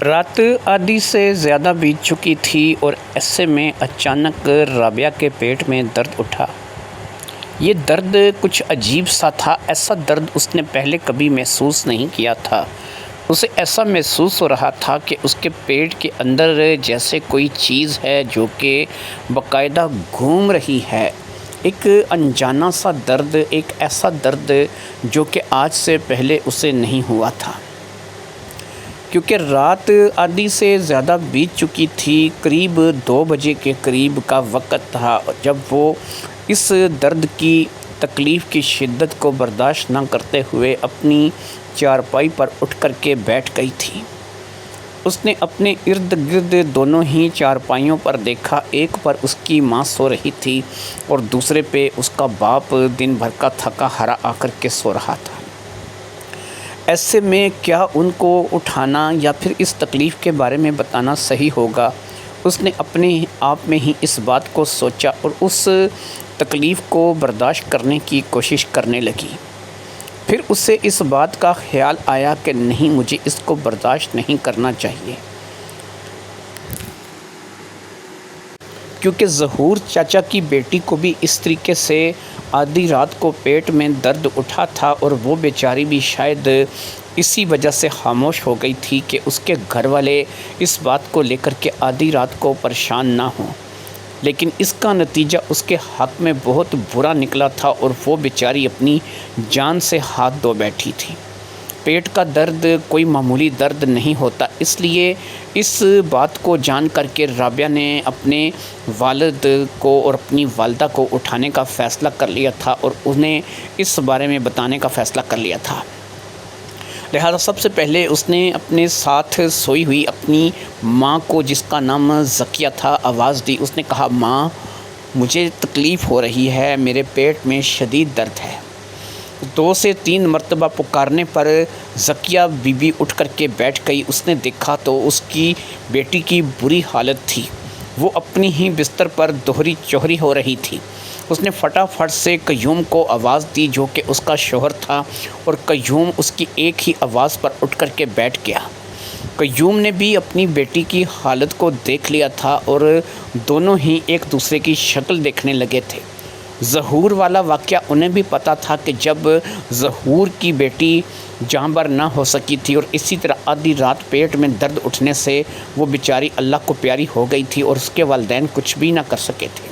رات آدھی سے زیادہ بیت چکی تھی اور ایسے میں اچانک رابعہ کے پیٹ میں درد اٹھا۔ یہ درد کچھ عجیب سا تھا، ایسا درد اس نے پہلے کبھی محسوس نہیں کیا تھا۔ اسے ایسا محسوس ہو رہا تھا کہ اس کے پیٹ کے اندر جیسے کوئی چیز ہے جو کہ باقاعدہ گھوم رہی ہے۔ ایک انجانا سا درد، ایک ایسا درد جو کہ آج سے پہلے اسے نہیں ہوا تھا، کیونکہ رات آدھی سے زیادہ بیت چکی تھی۔ قریب 2 بجے کے قریب کا وقت تھا جب وہ اس درد کی تکلیف کی شدت کو برداشت نہ کرتے ہوئے اپنی چارپائی پر اٹھ کر کے بیٹھ گئی تھی۔ اس نے اپنے ارد گرد دونوں ہی چارپائیوں پر دیکھا، ایک پر اس کی ماں سو رہی تھی اور دوسرے پہ اس کا باپ دن بھر کا تھکا ہارا آ کر کے سو رہا تھا۔ ایسے میں کیا ان کو اٹھانا یا پھر اس تکلیف کے بارے میں بتانا صحیح ہوگا؟ اس نے اپنے آپ میں ہی اس بات کو سوچا اور اس تکلیف کو برداشت کرنے کی کوشش کرنے لگی۔ پھر اسے اس بات کا خیال آیا کہ نہیں، مجھے اس کو برداشت نہیں کرنا چاہیے، کیونکہ ظہور چاچا کی بیٹی کو بھی اس طریقے سے آدھی رات کو پیٹ میں درد اٹھا تھا اور وہ بیچاری بھی شاید اسی وجہ سے خاموش ہو گئی تھی کہ اس کے گھر والے اس بات کو لے کر کے آدھی رات کو پریشان نہ ہوں، لیکن اس کا نتیجہ اس کے حق میں بہت برا نکلا تھا اور وہ بیچاری اپنی جان سے ہاتھ دھو بیٹھی تھی۔ پیٹ کا درد کوئی معمولی درد نہیں ہوتا، اس لیے اس بات کو جان کر کے رابعہ نے اپنے والد کو اور اپنی والدہ کو اٹھانے کا فیصلہ کر لیا تھا اور انہیں اس بارے میں بتانے کا فیصلہ کر لیا تھا۔ لہذا سب سے پہلے اس نے اپنے ساتھ سوئی ہوئی اپنی ماں کو، جس کا نام ذکیہ تھا، آواز دی۔ اس نے کہا، ماں مجھے تکلیف ہو رہی ہے، میرے پیٹ میں شدید درد ہے۔ 2 سے 3 مرتبہ پکارنے پر ذکیہ بی بی اٹھ کر کے بیٹھ گئی۔ اس نے دیکھا تو اس کی بیٹی کی بری حالت تھی، وہ اپنی ہی بستر پر دوہری چوہری ہو رہی تھی۔ اس نے فٹافٹ سے قیوم کو آواز دی جو کہ اس کا شوہر تھا، اور قیوم اس کی ایک ہی آواز پر اٹھ کر کے بیٹھ گیا۔ قیوم نے بھی اپنی بیٹی کی حالت کو دیکھ لیا تھا اور دونوں ہی ایک دوسرے کی شکل دیکھنے لگے تھے۔ ظہور والا واقعہ انہیں بھی پتا تھا کہ جب ظہور کی بیٹی جاں بر نہ ہو سکی تھی اور اسی طرح آدھی رات پیٹ میں درد اٹھنے سے وہ بیچاری اللہ کو پیاری ہو گئی تھی اور اس کے والدین کچھ بھی نہ کر سکے تھے۔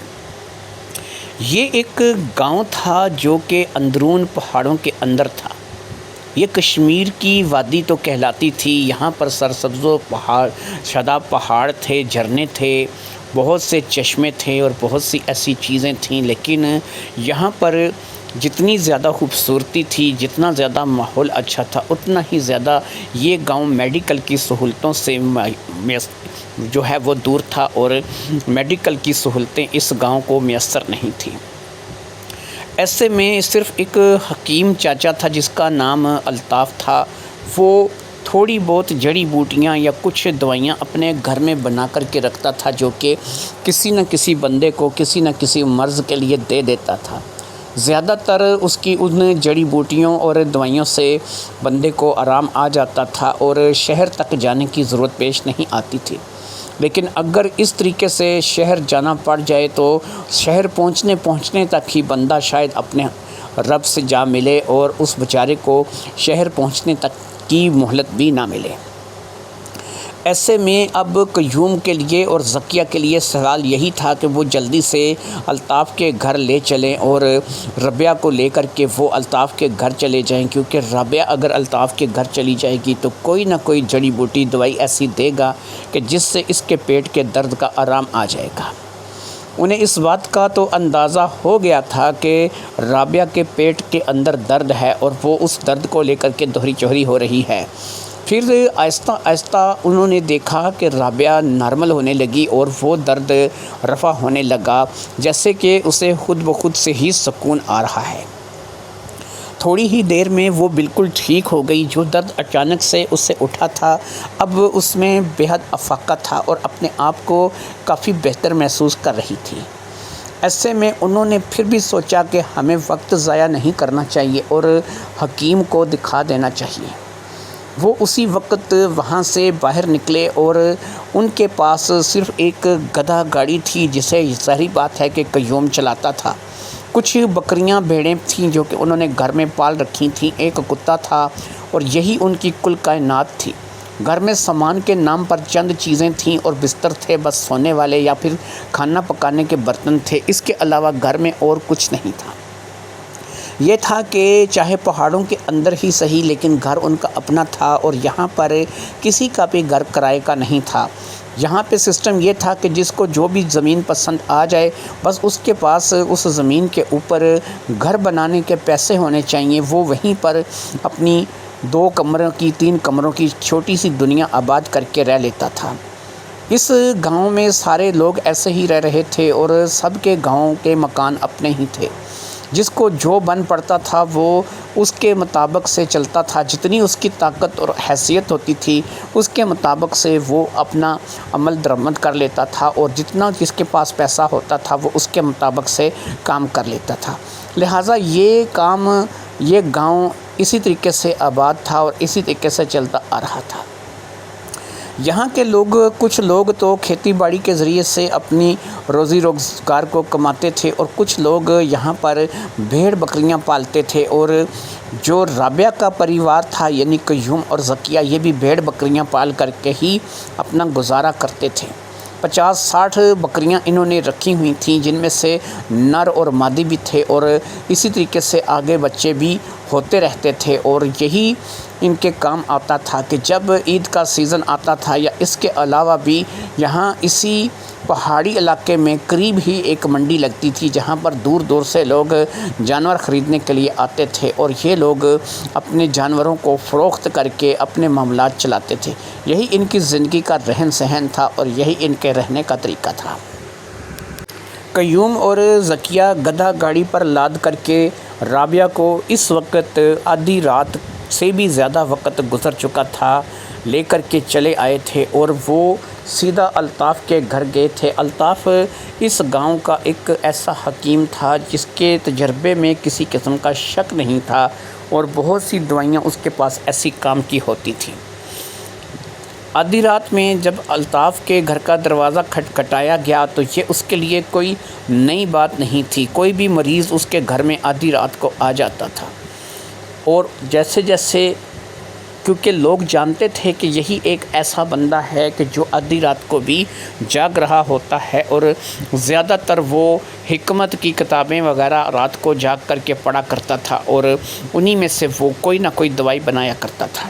یہ ایک گاؤں تھا جو کہ اندرون پہاڑوں کے اندر تھا۔ یہ کشمیر کی وادی تو کہلاتی تھی۔ یہاں پر سرسبز و شاداب پہاڑ تھے، جھرنے تھے، بہت سے چشمے تھے اور بہت سی ایسی چیزیں تھیں، لیکن یہاں پر جتنی زیادہ خوبصورتی تھی، جتنا زیادہ ماحول اچھا تھا، اتنا ہی زیادہ یہ گاؤں میڈیکل کی سہولتوں سے جو ہے وہ دور تھا اور میڈیکل کی سہولتیں اس گاؤں کو میسر نہیں تھیں۔ ایسے میں صرف ایک حکیم چاچا تھا جس کا نام الطاف تھا۔ وہ تھوڑی بہت جڑی بوٹیاں یا کچھ دوائیاں اپنے گھر میں بنا کر کے رکھتا تھا جو کہ کسی نہ کسی بندے کو کسی نہ کسی مرض کے لیے دے دیتا تھا۔ زیادہ تر اس کی ان جڑی بوٹیوں اور دوائیوں سے بندے کو آرام آ جاتا تھا اور شہر تک جانے کی ضرورت پیش نہیں آتی تھی۔ لیکن اگر اس طریقے سے شہر جانا پڑ جائے تو شہر پہنچنے تک ہی بندہ شاید اپنے رب سے جا ملے اور اس بیچارے کو شہر پہنچنے تک کی مہلت بھی نہ ملے۔ ایسے میں اب قیوم کے لیے اور ذکیہ کے لیے سوال یہی تھا کہ وہ جلدی سے الطاف کے گھر لے چلیں اور رابعہ کو لے کر کے وہ الطاف کے گھر چلے جائیں، کیونکہ رابعہ اگر الطاف کے گھر چلی جائے گی تو کوئی نہ کوئی جڑی بوٹی دوائی ایسی دے گا کہ جس سے اس کے پیٹ کے درد کا آرام آ جائے گا۔ انہیں اس بات کا تو اندازہ ہو گیا تھا کہ رابعہ کے پیٹ کے اندر درد ہے اور وہ اس درد کو لے کر کے دوہری چوہری ہو رہی ہے۔ پھر آہستہ آہستہ انہوں نے دیکھا کہ رابعہ نارمل ہونے لگی اور وہ درد رفع ہونے لگا، جیسے کہ اسے خود بخود سے ہی سکون آ رہا ہے۔ تھوڑی ہی دیر میں وہ بالکل ٹھیک ہو گئی۔ جو درد اچانک سے اس سے اٹھا تھا اب اس میں بے حد افاقہ تھا اور اپنے آپ کو کافی بہتر محسوس کر رہی تھی۔ ایسے میں انہوں نے پھر بھی سوچا کہ ہمیں وقت ضائع نہیں کرنا چاہیے اور حکیم کو دکھا دینا چاہیے۔ وہ اسی وقت وہاں سے باہر نکلے اور ان کے پاس صرف ایک گدھا گاڑی تھی جسے ظاہری بات ہے کہ قیوم چلاتا تھا۔ کچھ بکریاں بھیڑیں تھیں جو کہ انہوں نے گھر میں پال رکھی تھیں، ایک کتا تھا اور یہی ان کی کل کائنات تھی۔ گھر میں سامان کے نام پر چند چیزیں تھیں اور بستر تھے، بس سونے والے یا پھر کھانا پکانے کے برتن تھے، اس کے علاوہ گھر میں اور کچھ نہیں تھا۔ یہ تھا کہ چاہے پہاڑوں کے اندر ہی صحیح لیکن گھر ان کا اپنا تھا اور یہاں پر کسی کا بھی گھر کرائے کا نہیں تھا۔ یہاں پہ سسٹم یہ تھا کہ جس کو جو بھی زمین پسند آ جائے بس اس کے پاس اس زمین کے اوپر گھر بنانے کے پیسے ہونے چاہیے، وہ وہیں پر اپنی 2 کمروں کی 3 کمروں کی چھوٹی سی دنیا آباد کر کے رہ لیتا تھا۔ اس گاؤں میں سارے لوگ ایسے ہی رہ رہے تھے اور سب کے گاؤں کے مکان اپنے ہی تھے۔ جس کو جو بن پڑتا تھا وہ اس کے مطابق سے چلتا تھا، جتنی اس کی طاقت اور حیثیت ہوتی تھی اس کے مطابق سے وہ اپنا عمل درآمد کر لیتا تھا اور جتنا جس کے پاس پیسہ ہوتا تھا وہ اس کے مطابق سے کام کر لیتا تھا۔ لہٰذا یہ گاؤں اسی طریقے سے آباد تھا اور اسی طریقے سے چلتا آ رہا تھا۔ یہاں کے کچھ لوگ تو کھیتی باڑی کے ذریعے سے اپنی روزی روزگار کو کماتے تھے اور کچھ لوگ یہاں پر بھیڑ بکریاں پالتے تھے، اور جو رابعہ کا پریوار تھا یعنی قیوم اور ذکیہ، یہ بھی بھیڑ بکریاں پال کر کے ہی اپنا گزارا کرتے تھے۔ 50-60 بکریاں انہوں نے رکھی ہوئی تھیں جن میں سے نر اور مادی بھی تھے اور اسی طریقے سے آگے بچے بھی ہوتے رہتے تھے، اور یہی ان کے کام آتا تھا کہ جب عید کا سیزن آتا تھا یا اس کے علاوہ بھی یہاں اسی پہاڑی علاقے میں قریب ہی ایک منڈی لگتی تھی جہاں پر دور دور سے لوگ جانور خریدنے کے لیے آتے تھے اور یہ لوگ اپنے جانوروں کو فروخت کر کے اپنے معاملات چلاتے تھے۔ یہی ان کی زندگی کا رہن سہن تھا اور یہی ان کے رہنے کا طریقہ تھا۔ قیوم اور ذکیہ گدھا گاڑی پر لاد کر کے رابعہ کو اس وقت آدھی رات سے بھی زیادہ وقت گزر چکا تھا لے کر کے چلے آئے تھے اور وہ سیدھا الطاف کے گھر گئے تھے۔ الطاف اس گاؤں کا ایک ایسا حکیم تھا جس کے تجربے میں کسی قسم کا شک نہیں تھا اور بہت سی دوائیاں اس کے پاس ایسی کام کی ہوتی تھیں۔ آدھی رات میں جب الطاف کے گھر کا دروازہ کھٹکھٹایا گیا تو یہ اس کے لیے کوئی نئی بات نہیں تھی۔ کوئی بھی مریض اس کے گھر میں آدھی رات کو آ جاتا تھا اور جیسے کیونکہ لوگ جانتے تھے کہ یہی ایک ایسا بندہ ہے کہ جو آدھی رات کو بھی جاگ رہا ہوتا ہے اور زیادہ تر وہ حکمت کی کتابیں وغیرہ رات کو جاگ کر کے پڑھا کرتا تھا اور انہی میں سے وہ کوئی نہ کوئی دوائی بنایا کرتا تھا۔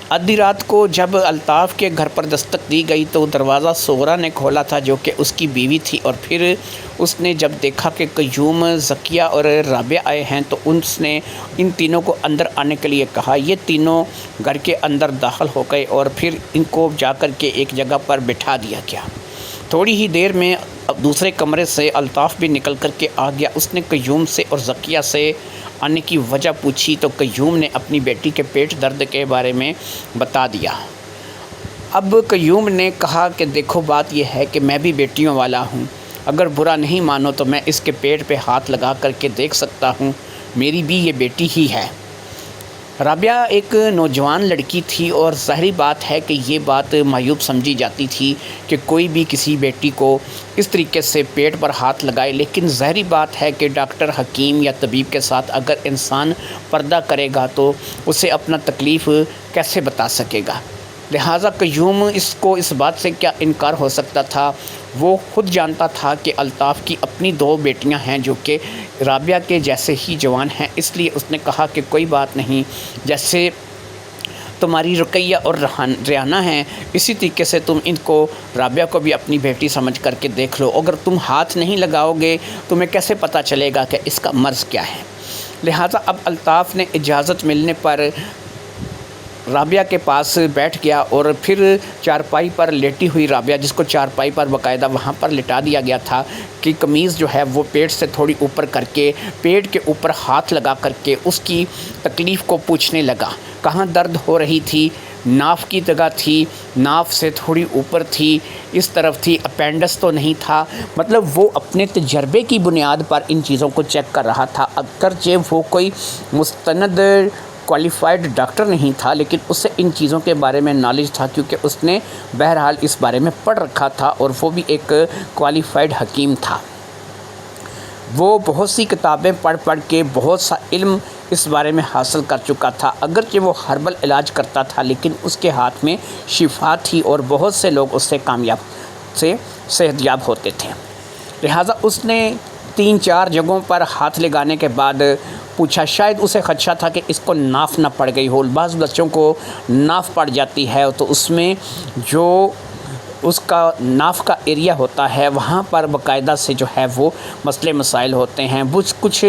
آدھی رات کو جب الطاف کے گھر پر دستک دی گئی تو دروازہ صغرا نے کھولا تھا جو کہ اس کی بیوی تھی، اور پھر اس نے جب دیکھا کہ قیوم، ذکیہ اور رابعہ آئے ہیں تو اس نے ان تینوں کو اندر آنے کے لیے کہا۔ یہ تینوں گھر کے اندر داخل ہو گئے اور پھر ان کو جا کر کے ایک جگہ پر بٹھا دیا گیا۔ تھوڑی ہی دیر میں دوسرے کمرے سے الطاف بھی نکل کر کے آ گیا۔ اس نے قیوم سے اور ذکیہ سے آنے کی وجہ پوچھی تو قیوم نے اپنی بیٹی کے پیٹ درد کے بارے میں بتا دیا۔ اب قیوم نے کہا کہ دیکھو بات یہ ہے کہ میں بھی بیٹیوں والا ہوں، اگر برا نہیں مانو تو میں اس کے پیٹ پہ ہاتھ لگا کر کے دیکھ سکتا ہوں، میری بھی یہ بیٹی ہی ہے۔ رابعہ ایک نوجوان لڑکی تھی اور ظاہری بات ہے کہ یہ بات معیوب سمجھی جاتی تھی کہ کوئی بھی کسی بیٹی کو اس طریقے سے پیٹ پر ہاتھ لگائے، لیکن ظاہری بات ہے کہ ڈاکٹر، حکیم یا طبیب کے ساتھ اگر انسان پردہ کرے گا تو اسے اپنا تکلیف کیسے بتا سکے گا۔ لہٰذا قیوم اس بات سے کیا انکار ہو سکتا تھا، وہ خود جانتا تھا کہ الطاف کی اپنی 2 بیٹیاں ہیں جو کہ رابعہ کے جیسے ہی جوان ہیں، اس لیے اس نے کہا کہ کوئی بات نہیں، جیسے تمہاری رقیہ اور ریحانہ ہیں اسی طریقے سے تم ان کو، رابعہ کو بھی اپنی بیٹی سمجھ کر کے دیکھ لو، اگر تم ہاتھ نہیں لگاؤ گے تمہیں کیسے پتہ چلے گا کہ اس کا مرض کیا ہے۔ لہٰذا اب الطاف نے اجازت ملنے پر رابعہ کے پاس بیٹھ گیا اور پھر چارپائی پر لیٹی ہوئی رابعہ، جس کو چارپائی پر باقاعدہ وہاں پر لٹا دیا گیا تھا، کہ قمیض جو ہے وہ پیٹ سے تھوڑی اوپر کر کے پیٹ کے اوپر ہاتھ لگا کر کے اس کی تکلیف کو پوچھنے لگا۔ کہاں درد ہو رہی تھی؟ ناف کی جگہ تھی، ناف سے تھوڑی اوپر تھی، اس طرف تھی، اپینڈس تو نہیں تھا۔ مطلب وہ اپنے تجربے کی بنیاد پر ان چیزوں کو چیک کر رہا تھا، اگرچہ وہ کوئی مستند کوالیفائڈ ڈاکٹر نہیں تھا، لیکن اسے ان چیزوں کے بارے میں نالج تھا، کیونکہ اس نے بہرحال اس بارے میں پڑھ رکھا تھا اور وہ بھی ایک کوالیفائڈ حکیم تھا۔ وہ بہت سی کتابیں پڑھ کے بہت سا علم اس بارے میں حاصل کر چکا تھا۔ اگرچہ وہ ہربل علاج کرتا تھا، لیکن اس کے ہاتھ میں شفا تھی اور بہت سے لوگ اس سے صحت یاب ہوتے تھے۔ لہٰذا اس نے 3-4 جگہوں پر ہاتھ لگانے کے بعد پوچھا، شاید اسے خدشہ تھا کہ اس کو ناف نہ پڑ گئی ہو۔ بعض بچوں کو ناف پڑ جاتی ہے تو اس میں جو اس کا ناف کا ایریا ہوتا ہے وہاں پر باقاعدہ سے جو ہے وہ مسئلے مسائل ہوتے ہیں۔ کچھ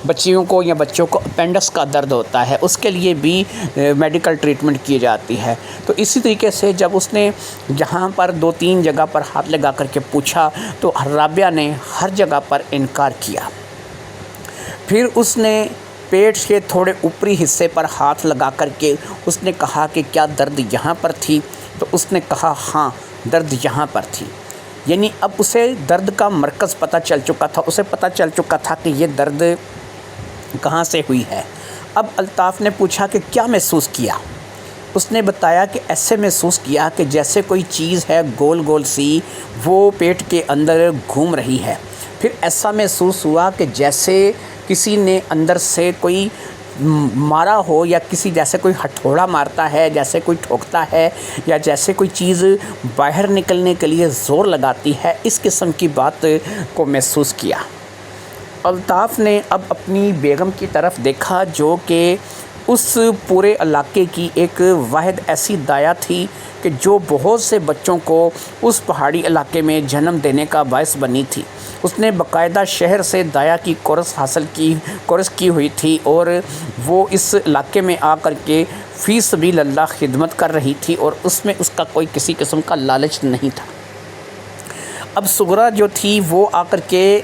بچیوں کو یا بچوں کو اپینڈکس کا درد ہوتا ہے، اس کے لیے بھی میڈیکل ٹریٹمنٹ کی جاتی ہے۔ تو اسی طریقے سے جب اس نے جہاں پر 2-3 جگہ پر ہاتھ لگا کر کے پوچھا تو رابعہ نے ہر جگہ پر انکار کیا۔ پھر اس نے پیٹ کے تھوڑے اوپری حصے پر ہاتھ لگا کر کے اس نے کہا کہ کیا درد یہاں پر تھی؟ تو اس نے کہا ہاں، درد یہاں پر تھی۔ یعنی اب اسے درد کا مرکز پتہ چل چکا تھا، اسے پتہ چل چکا تھا کہ یہ درد کہاں سے ہوئی ہے۔ اب الطاف نے پوچھا کہ کیا محسوس کیا؟ اس نے بتایا کہ ایسے محسوس کیا کہ جیسے کوئی چیز ہے گول گول سی وہ پیٹ کے اندر گھوم رہی ہے۔ پھر ایسا محسوس ہوا کہ جیسے کسی نے اندر سے کوئی مارا ہو، یا کسی جیسے کوئی ہتھوڑا مارتا ہے، جیسے کوئی ٹھوکتا ہے، یا جیسے کوئی چیز باہر نکلنے کے لیے زور لگاتی ہے، اس قسم کی بات کو محسوس کیا۔ الطاف نے اب اپنی بیگم کی طرف دیکھا جو کہ اس پورے علاقے کی ایک واحد ایسی دایا تھی کہ جو بہت سے بچوں کو اس پہاڑی علاقے میں جنم دینے کا باعث بنی تھی۔ اس نے باقاعدہ شہر سے دایا کی کورس کی ہوئی تھی اور وہ اس علاقے میں آ کر کے فی سبیل اللہ خدمت کر رہی تھی، اور اس میں اس کا کوئی کسی قسم کا لالچ نہیں تھا۔ اب صغرا جو تھی وہ آ کر کے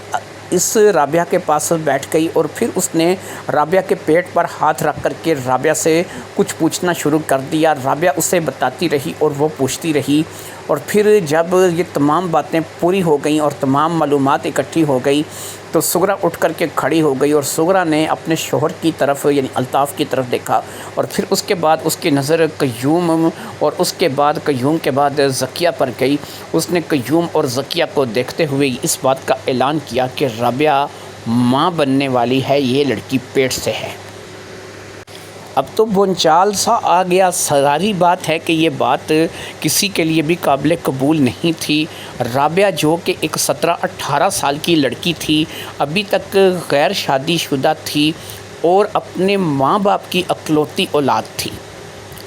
اس رابعہ کے پاس بیٹھ گئی اور پھر اس نے رابعہ کے پیٹ پر ہاتھ رکھ کر کے رابعہ سے کچھ پوچھنا شروع کر دیا۔ رابعہ اسے بتاتی رہی اور وہ پوچھتی رہی، اور پھر جب یہ تمام باتیں پوری ہو گئیں اور تمام معلومات اکٹھی ہو گئی تو صغرا اٹھ کر کے کھڑی ہو گئی، اور صغرا نے اپنے شوہر کی طرف یعنی الطاف کی طرف دیکھا، اور پھر اس کے بعد اس کی نظر قیوم اور اس کے بعد قیوم کے بعد ذکیہ پر گئی۔ اس نے قیوم اور ذکیہ کو دیکھتے ہوئے اس بات کا اعلان کیا کہ رابعہ ماں بننے والی ہے، یہ لڑکی پیٹ سے ہے۔ اب تو بونچال سا آ گیا۔ ساری بات ہے کہ یہ بات کسی کے لیے بھی قابل قبول نہیں تھی۔ رابعہ جو کہ ایک 17-18 سال کی لڑکی تھی، ابھی تک غیر شادی شدہ تھی اور اپنے ماں باپ کی اکلوتی اولاد تھی۔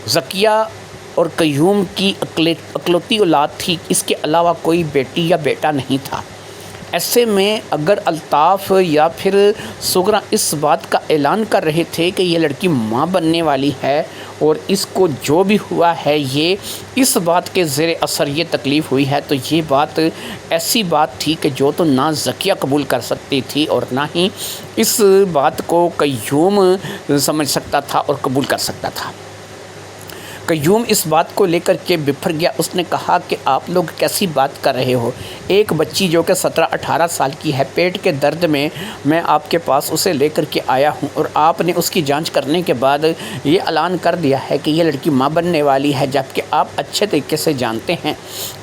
ذکیہ اور قیوم کی اکلوتی اولاد تھی، اس کے علاوہ کوئی بیٹی یا بیٹا نہیں تھا۔ ایسے میں اگر الطاف یا پھر صغرا اس بات کا اعلان کر رہے تھے کہ یہ لڑکی ماں بننے والی ہے اور اس کو جو بھی ہوا ہے یہ اس بات کے زیر اثر یہ تکلیف ہوئی ہے، تو یہ بات ایسی بات تھی کہ جو تو نہ ذکیہ قبول کر سکتی تھی اور نہ ہی اس بات کو قیوم سمجھ سکتا تھا اور قبول کر سکتا تھا۔ قیوم اس بات کو لے کر کے بفر گیا۔ اس نے کہا کہ آپ لوگ کیسی بات کر رہے ہو؟ ایک بچی جو کہ 17-18 سال کی ہے، پیٹ کے درد میں آپ کے پاس اسے لے کر کے آیا ہوں، اور آپ نے اس کی جانچ کرنے کے بعد یہ اعلان کر دیا ہے کہ یہ لڑکی ماں بننے والی ہے، جبکہ آپ اچھے طریقے سے جانتے ہیں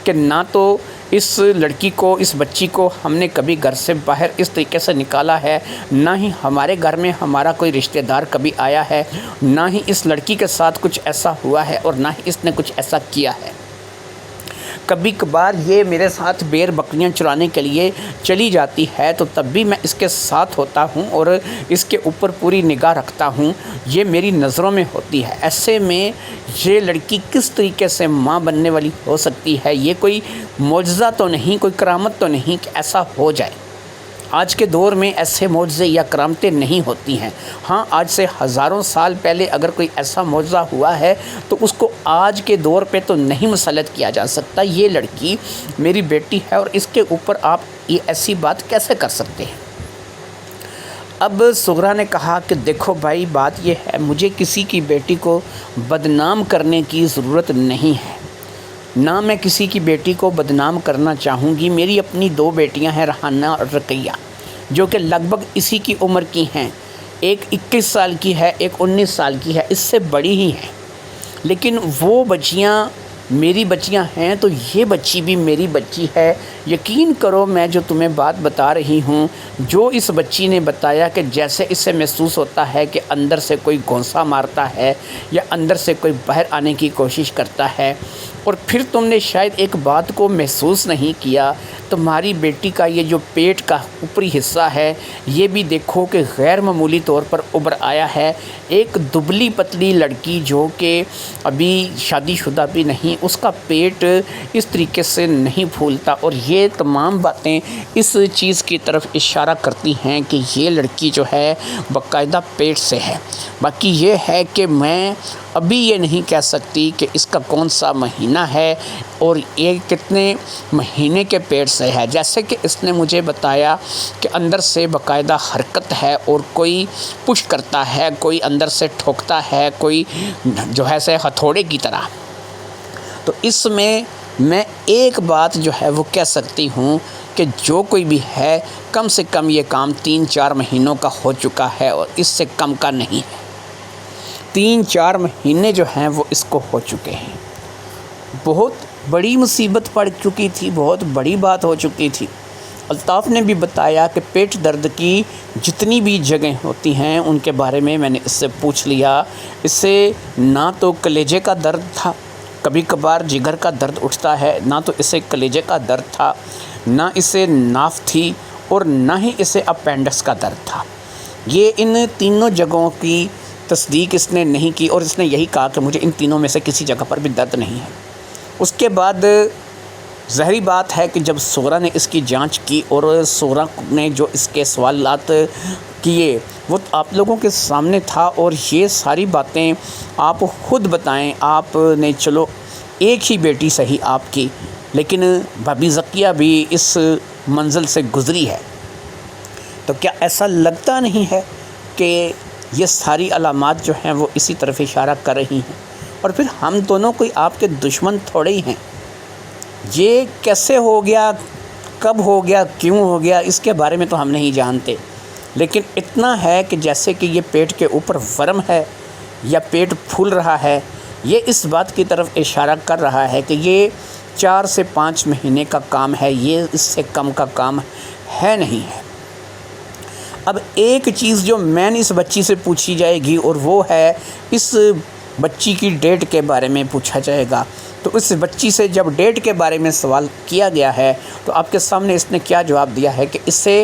کہ نہ تو اس لڑکی کو، اس بچی کو ہم نے کبھی گھر سے باہر اس طریقے سے نکالا ہے، نہ ہی ہمارے گھر میں ہمارا کوئی رشتہ دار کبھی آیا ہے، نہ ہی اس لڑکی کے ساتھ کچھ ایسا ہوا ہے اور نہ ہی اس نے کچھ ایسا کیا ہے۔ کبھی کبھار یہ میرے ساتھ بیر بکریاں چرانے کے لیے چلی جاتی ہے تو تب بھی میں اس کے ساتھ ہوتا ہوں اور اس کے اوپر پوری نگاہ رکھتا ہوں، یہ میری نظروں میں ہوتی ہے۔ ایسے میں یہ لڑکی کس طریقے سے ماں بننے والی ہو سکتی ہے؟ یہ کوئی معجزہ تو نہیں، کوئی کرامت تو نہیں کہ ایسا ہو جائے۔ آج کے دور میں ایسے معجزے یا کرامتیں نہیں ہوتی ہیں۔ ہاں، آج سے ہزاروں سال پہلے اگر کوئی ایسا معجزہ ہوا ہے تو اس کو آج کے دور پہ تو نہیں مسلط کیا جا سکتا۔ یہ لڑکی میری بیٹی ہے اور اس کے اوپر آپ یہ ایسی بات کیسے کر سکتے ہیں؟ اب صغرا نے کہا کہ دیکھو بھائی، بات یہ ہے، مجھے کسی کی بیٹی کو بدنام کرنے کی ضرورت نہیں ہے، نہ میں کسی کی بیٹی کو بدنام کرنا چاہوں گی۔ میری اپنی 2 بیٹیاں ہیں، ریحانہ اور رقیہ، جو کہ لگ بھگ اسی کی عمر کی ہیں۔ ایک 21 سال کی ہے، ایک 19 سال کی ہے، اس سے بڑی ہی ہیں، لیکن وہ بچیاں میری بچیاں ہیں تو یہ بچی بھی میری بچی ہے۔ یقین کرو میں جو تمہیں بات بتا رہی ہوں، جو اس بچی نے بتایا کہ جیسے اس سے محسوس ہوتا ہے کہ اندر سے کوئی گھونسا مارتا ہے یا اندر سے کوئی باہر آنے کی کوشش کرتا ہے، اور پھر تم نے شاید ایک بات کو محسوس نہیں کیا، تمہاری بیٹی کا یہ جو پیٹ کا اوپری حصہ ہے یہ بھی دیکھو کہ غیر معمولی طور پر ابھر آیا ہے۔ ایک دبلی پتلی لڑکی جو کہ ابھی شادی شدہ بھی نہیں، اس کا پیٹ اس طریقے سے نہیں پھولتا، اور یہ تمام باتیں اس چیز کی طرف اشارہ کرتی ہیں کہ یہ لڑکی جو ہے باقاعدہ پیٹ سے ہے۔ باقی یہ ہے کہ میں ابھی یہ نہیں کہہ سکتی کہ اس کا کون سا مہینہ ہے اور یہ کتنے مہینے کے پیٹ سے ہے، جیسے کہ اس نے مجھے بتایا کہ اندر سے باقاعدہ حرکت ہے اور کوئی پش کرتا ہے، کوئی اندر سے ٹھوکتا ہے، کوئی جو ہے سے ہتھوڑے کی طرح۔ تو اس میں ایک بات جو ہے وہ کہہ سکتی ہوں کہ جو کوئی بھی ہے کم سے کم یہ کام 3-4 مہینوں کا ہو چکا ہے اور اس سے کم کا نہیں ہے۔ 3-4 مہینے جو ہیں وہ اس کو ہو چکے ہیں۔ بہت بڑی مصیبت پڑ چکی تھی، بہت بڑی بات ہو چکی تھی۔ الطاف نے بھی بتایا کہ پیٹ درد کی جتنی بھی جگہیں ہوتی ہیں ان کے بارے میں نے اس سے پوچھ لیا۔ اس سے نہ تو کلیجے کا درد تھا، کبھی کبھار جگر کا درد اٹھتا ہے، نہ تو اسے کلیجے کا درد تھا، نہ اسے ناف تھی، اور نہ ہی اسے اپینڈکس کا درد تھا۔ یہ ان تینوں جگہوں کی تصدیق اس نے نہیں کی، اور اس نے یہی کہا کہ مجھے ان تینوں میں سے کسی جگہ پر بھی درد نہیں ہے۔ اس کے بعد ظاہری بات ہے کہ جب صغریٰ نے اس کی جانچ کی اور صغریٰ نے جو اس کے سوالات کیے وہ آپ لوگوں کے سامنے تھا، اور یہ ساری باتیں آپ خود بتائیں۔ آپ نے چلو ایک ہی بیٹی صحیح آپ کی، لیکن بھابی ذکیہ بھی اس منزل سے گزری ہے، تو کیا ایسا لگتا نہیں ہے کہ یہ ساری علامات جو ہیں وہ اسی طرف اشارہ کر رہی ہیں؟ اور پھر ہم دونوں کوئی آپ کے دشمن تھوڑے ہی ہیں۔ یہ کیسے ہو گیا، کب ہو گیا، کیوں ہو گیا، اس کے بارے میں تو ہم نہیں جانتے، لیکن اتنا ہے کہ جیسے کہ یہ پیٹ کے اوپر ورم ہے یا پیٹ پھول رہا ہے، یہ اس بات کی طرف اشارہ کر رہا ہے کہ یہ 4 سے 5 مہینے کا کام ہے، یہ اس سے کم کا کام ہے نہیں ہے۔ اب ایک چیز جو میں نے اس بچی سے پوچھی جائے گی، اور وہ ہے اس بچی کی ڈیٹ کے بارے میں پوچھا جائے گا۔ تو اس بچی سے جب ڈیٹ کے بارے میں سوال کیا گیا ہے تو آپ کے سامنے اس نے کیا جواب دیا ہے کہ اس سے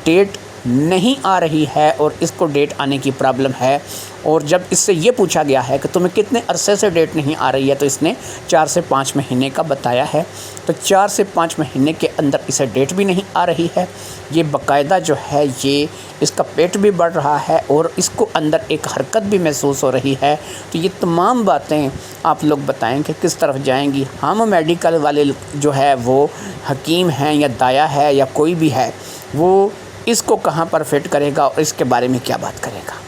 ڈیٹ نہیں آ رہی ہے اور اس کو ڈیٹ آنے کی پرابلم ہے۔ اور جب اس سے یہ پوچھا گیا ہے کہ تمہیں کتنے عرصے سے ڈیٹ نہیں آ رہی ہے تو اس نے 4 سے 5 مہینے کا بتایا ہے۔ تو 4 سے 5 مہینے کے اندر اسے ڈیٹ بھی نہیں آ رہی ہے، یہ باقاعدہ جو ہے یہ اس کا پیٹ بھی بڑھ رہا ہے اور اس کو اندر ایک حرکت بھی محسوس ہو رہی ہے۔ تو یہ تمام باتیں آپ لوگ بتائیں کہ کس طرف جائیں گی۔ ہم میڈیکل والے جو ہے وہ حکیم ہیں یا دایا ہے یا کوئی بھی ہے، وہ اس کو کہاں پر فٹ کرے گا اور اس کے بارے میں کیا بات کرے گا۔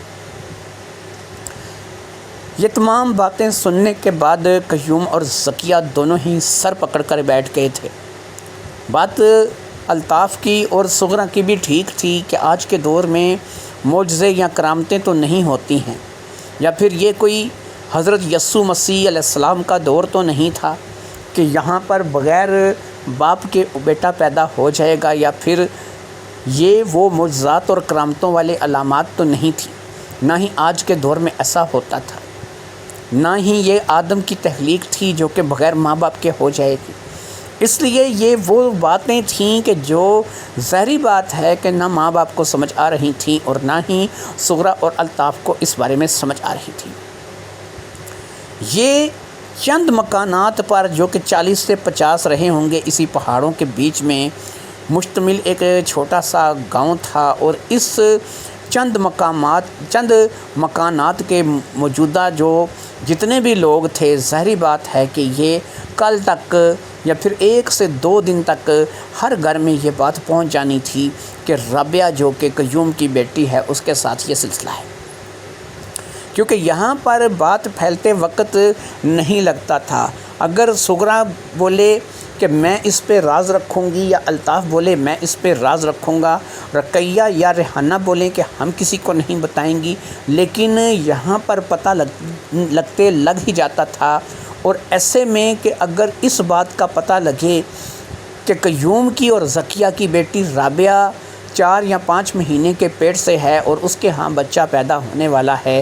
یہ تمام باتیں سننے کے بعد قیوم اور ذکیہ دونوں ہی سر پکڑ کر بیٹھ گئے تھے۔ بات الطاف کی اور صغریٰ کی بھی ٹھیک تھی کہ آج کے دور میں معجزے یا کرامتیں تو نہیں ہوتی ہیں، یا پھر یہ کوئی حضرت یسوع مسیح علیہ السلام کا دور تو نہیں تھا کہ یہاں پر بغیر باپ کے بیٹا پیدا ہو جائے گا، یا پھر یہ وہ معجزات اور کرامتوں والے علامات تو نہیں تھی۔ نہ ہی آج کے دور میں ایسا ہوتا تھا، نہ ہی یہ آدم کی تخلیق تھی جو کہ بغیر ماں باپ کے ہو جائے گی۔ اس لیے یہ وہ باتیں تھیں کہ جو ظاہری بات ہے کہ نہ ماں باپ کو سمجھ آ رہی تھیں اور نہ ہی صغریٰ اور الطاف کو اس بارے میں سمجھ آ رہی تھی۔ یہ چند مکانات پر جو کہ 40 سے 50 رہے ہوں گے اسی پہاڑوں کے بیچ میں مشتمل ایک چھوٹا سا گاؤں تھا، اور اس چند مکانات کے موجودہ جو جتنے بھی لوگ تھے، ظاہری بات ہے کہ یہ کل تک یا پھر 1 سے 2 دن تک ہر گھر میں یہ بات پہنچ جانی تھی کہ رابعہ جو کہ قیوم کی بیٹی ہے اس کے ساتھ یہ سلسلہ ہے، کیونکہ یہاں پر بات پھیلتے وقت نہیں لگتا تھا۔ اگر صغریٰ بولے کہ میں اس پہ راز رکھوں گی، یا الطاف بولے میں اس پہ راز رکھوں گا، رقیہ یا ریحانہ بولیں کہ ہم کسی کو نہیں بتائیں گی، لیکن یہاں پر پتہ لگ ہی جاتا تھا۔ اور ایسے میں کہ اگر اس بات کا پتہ لگے کہ قیوم کی اور ذکیہ کی بیٹی رابعہ 4 یا 5 مہینے کے پیٹ سے ہے اور اس کے ہاں بچہ پیدا ہونے والا ہے،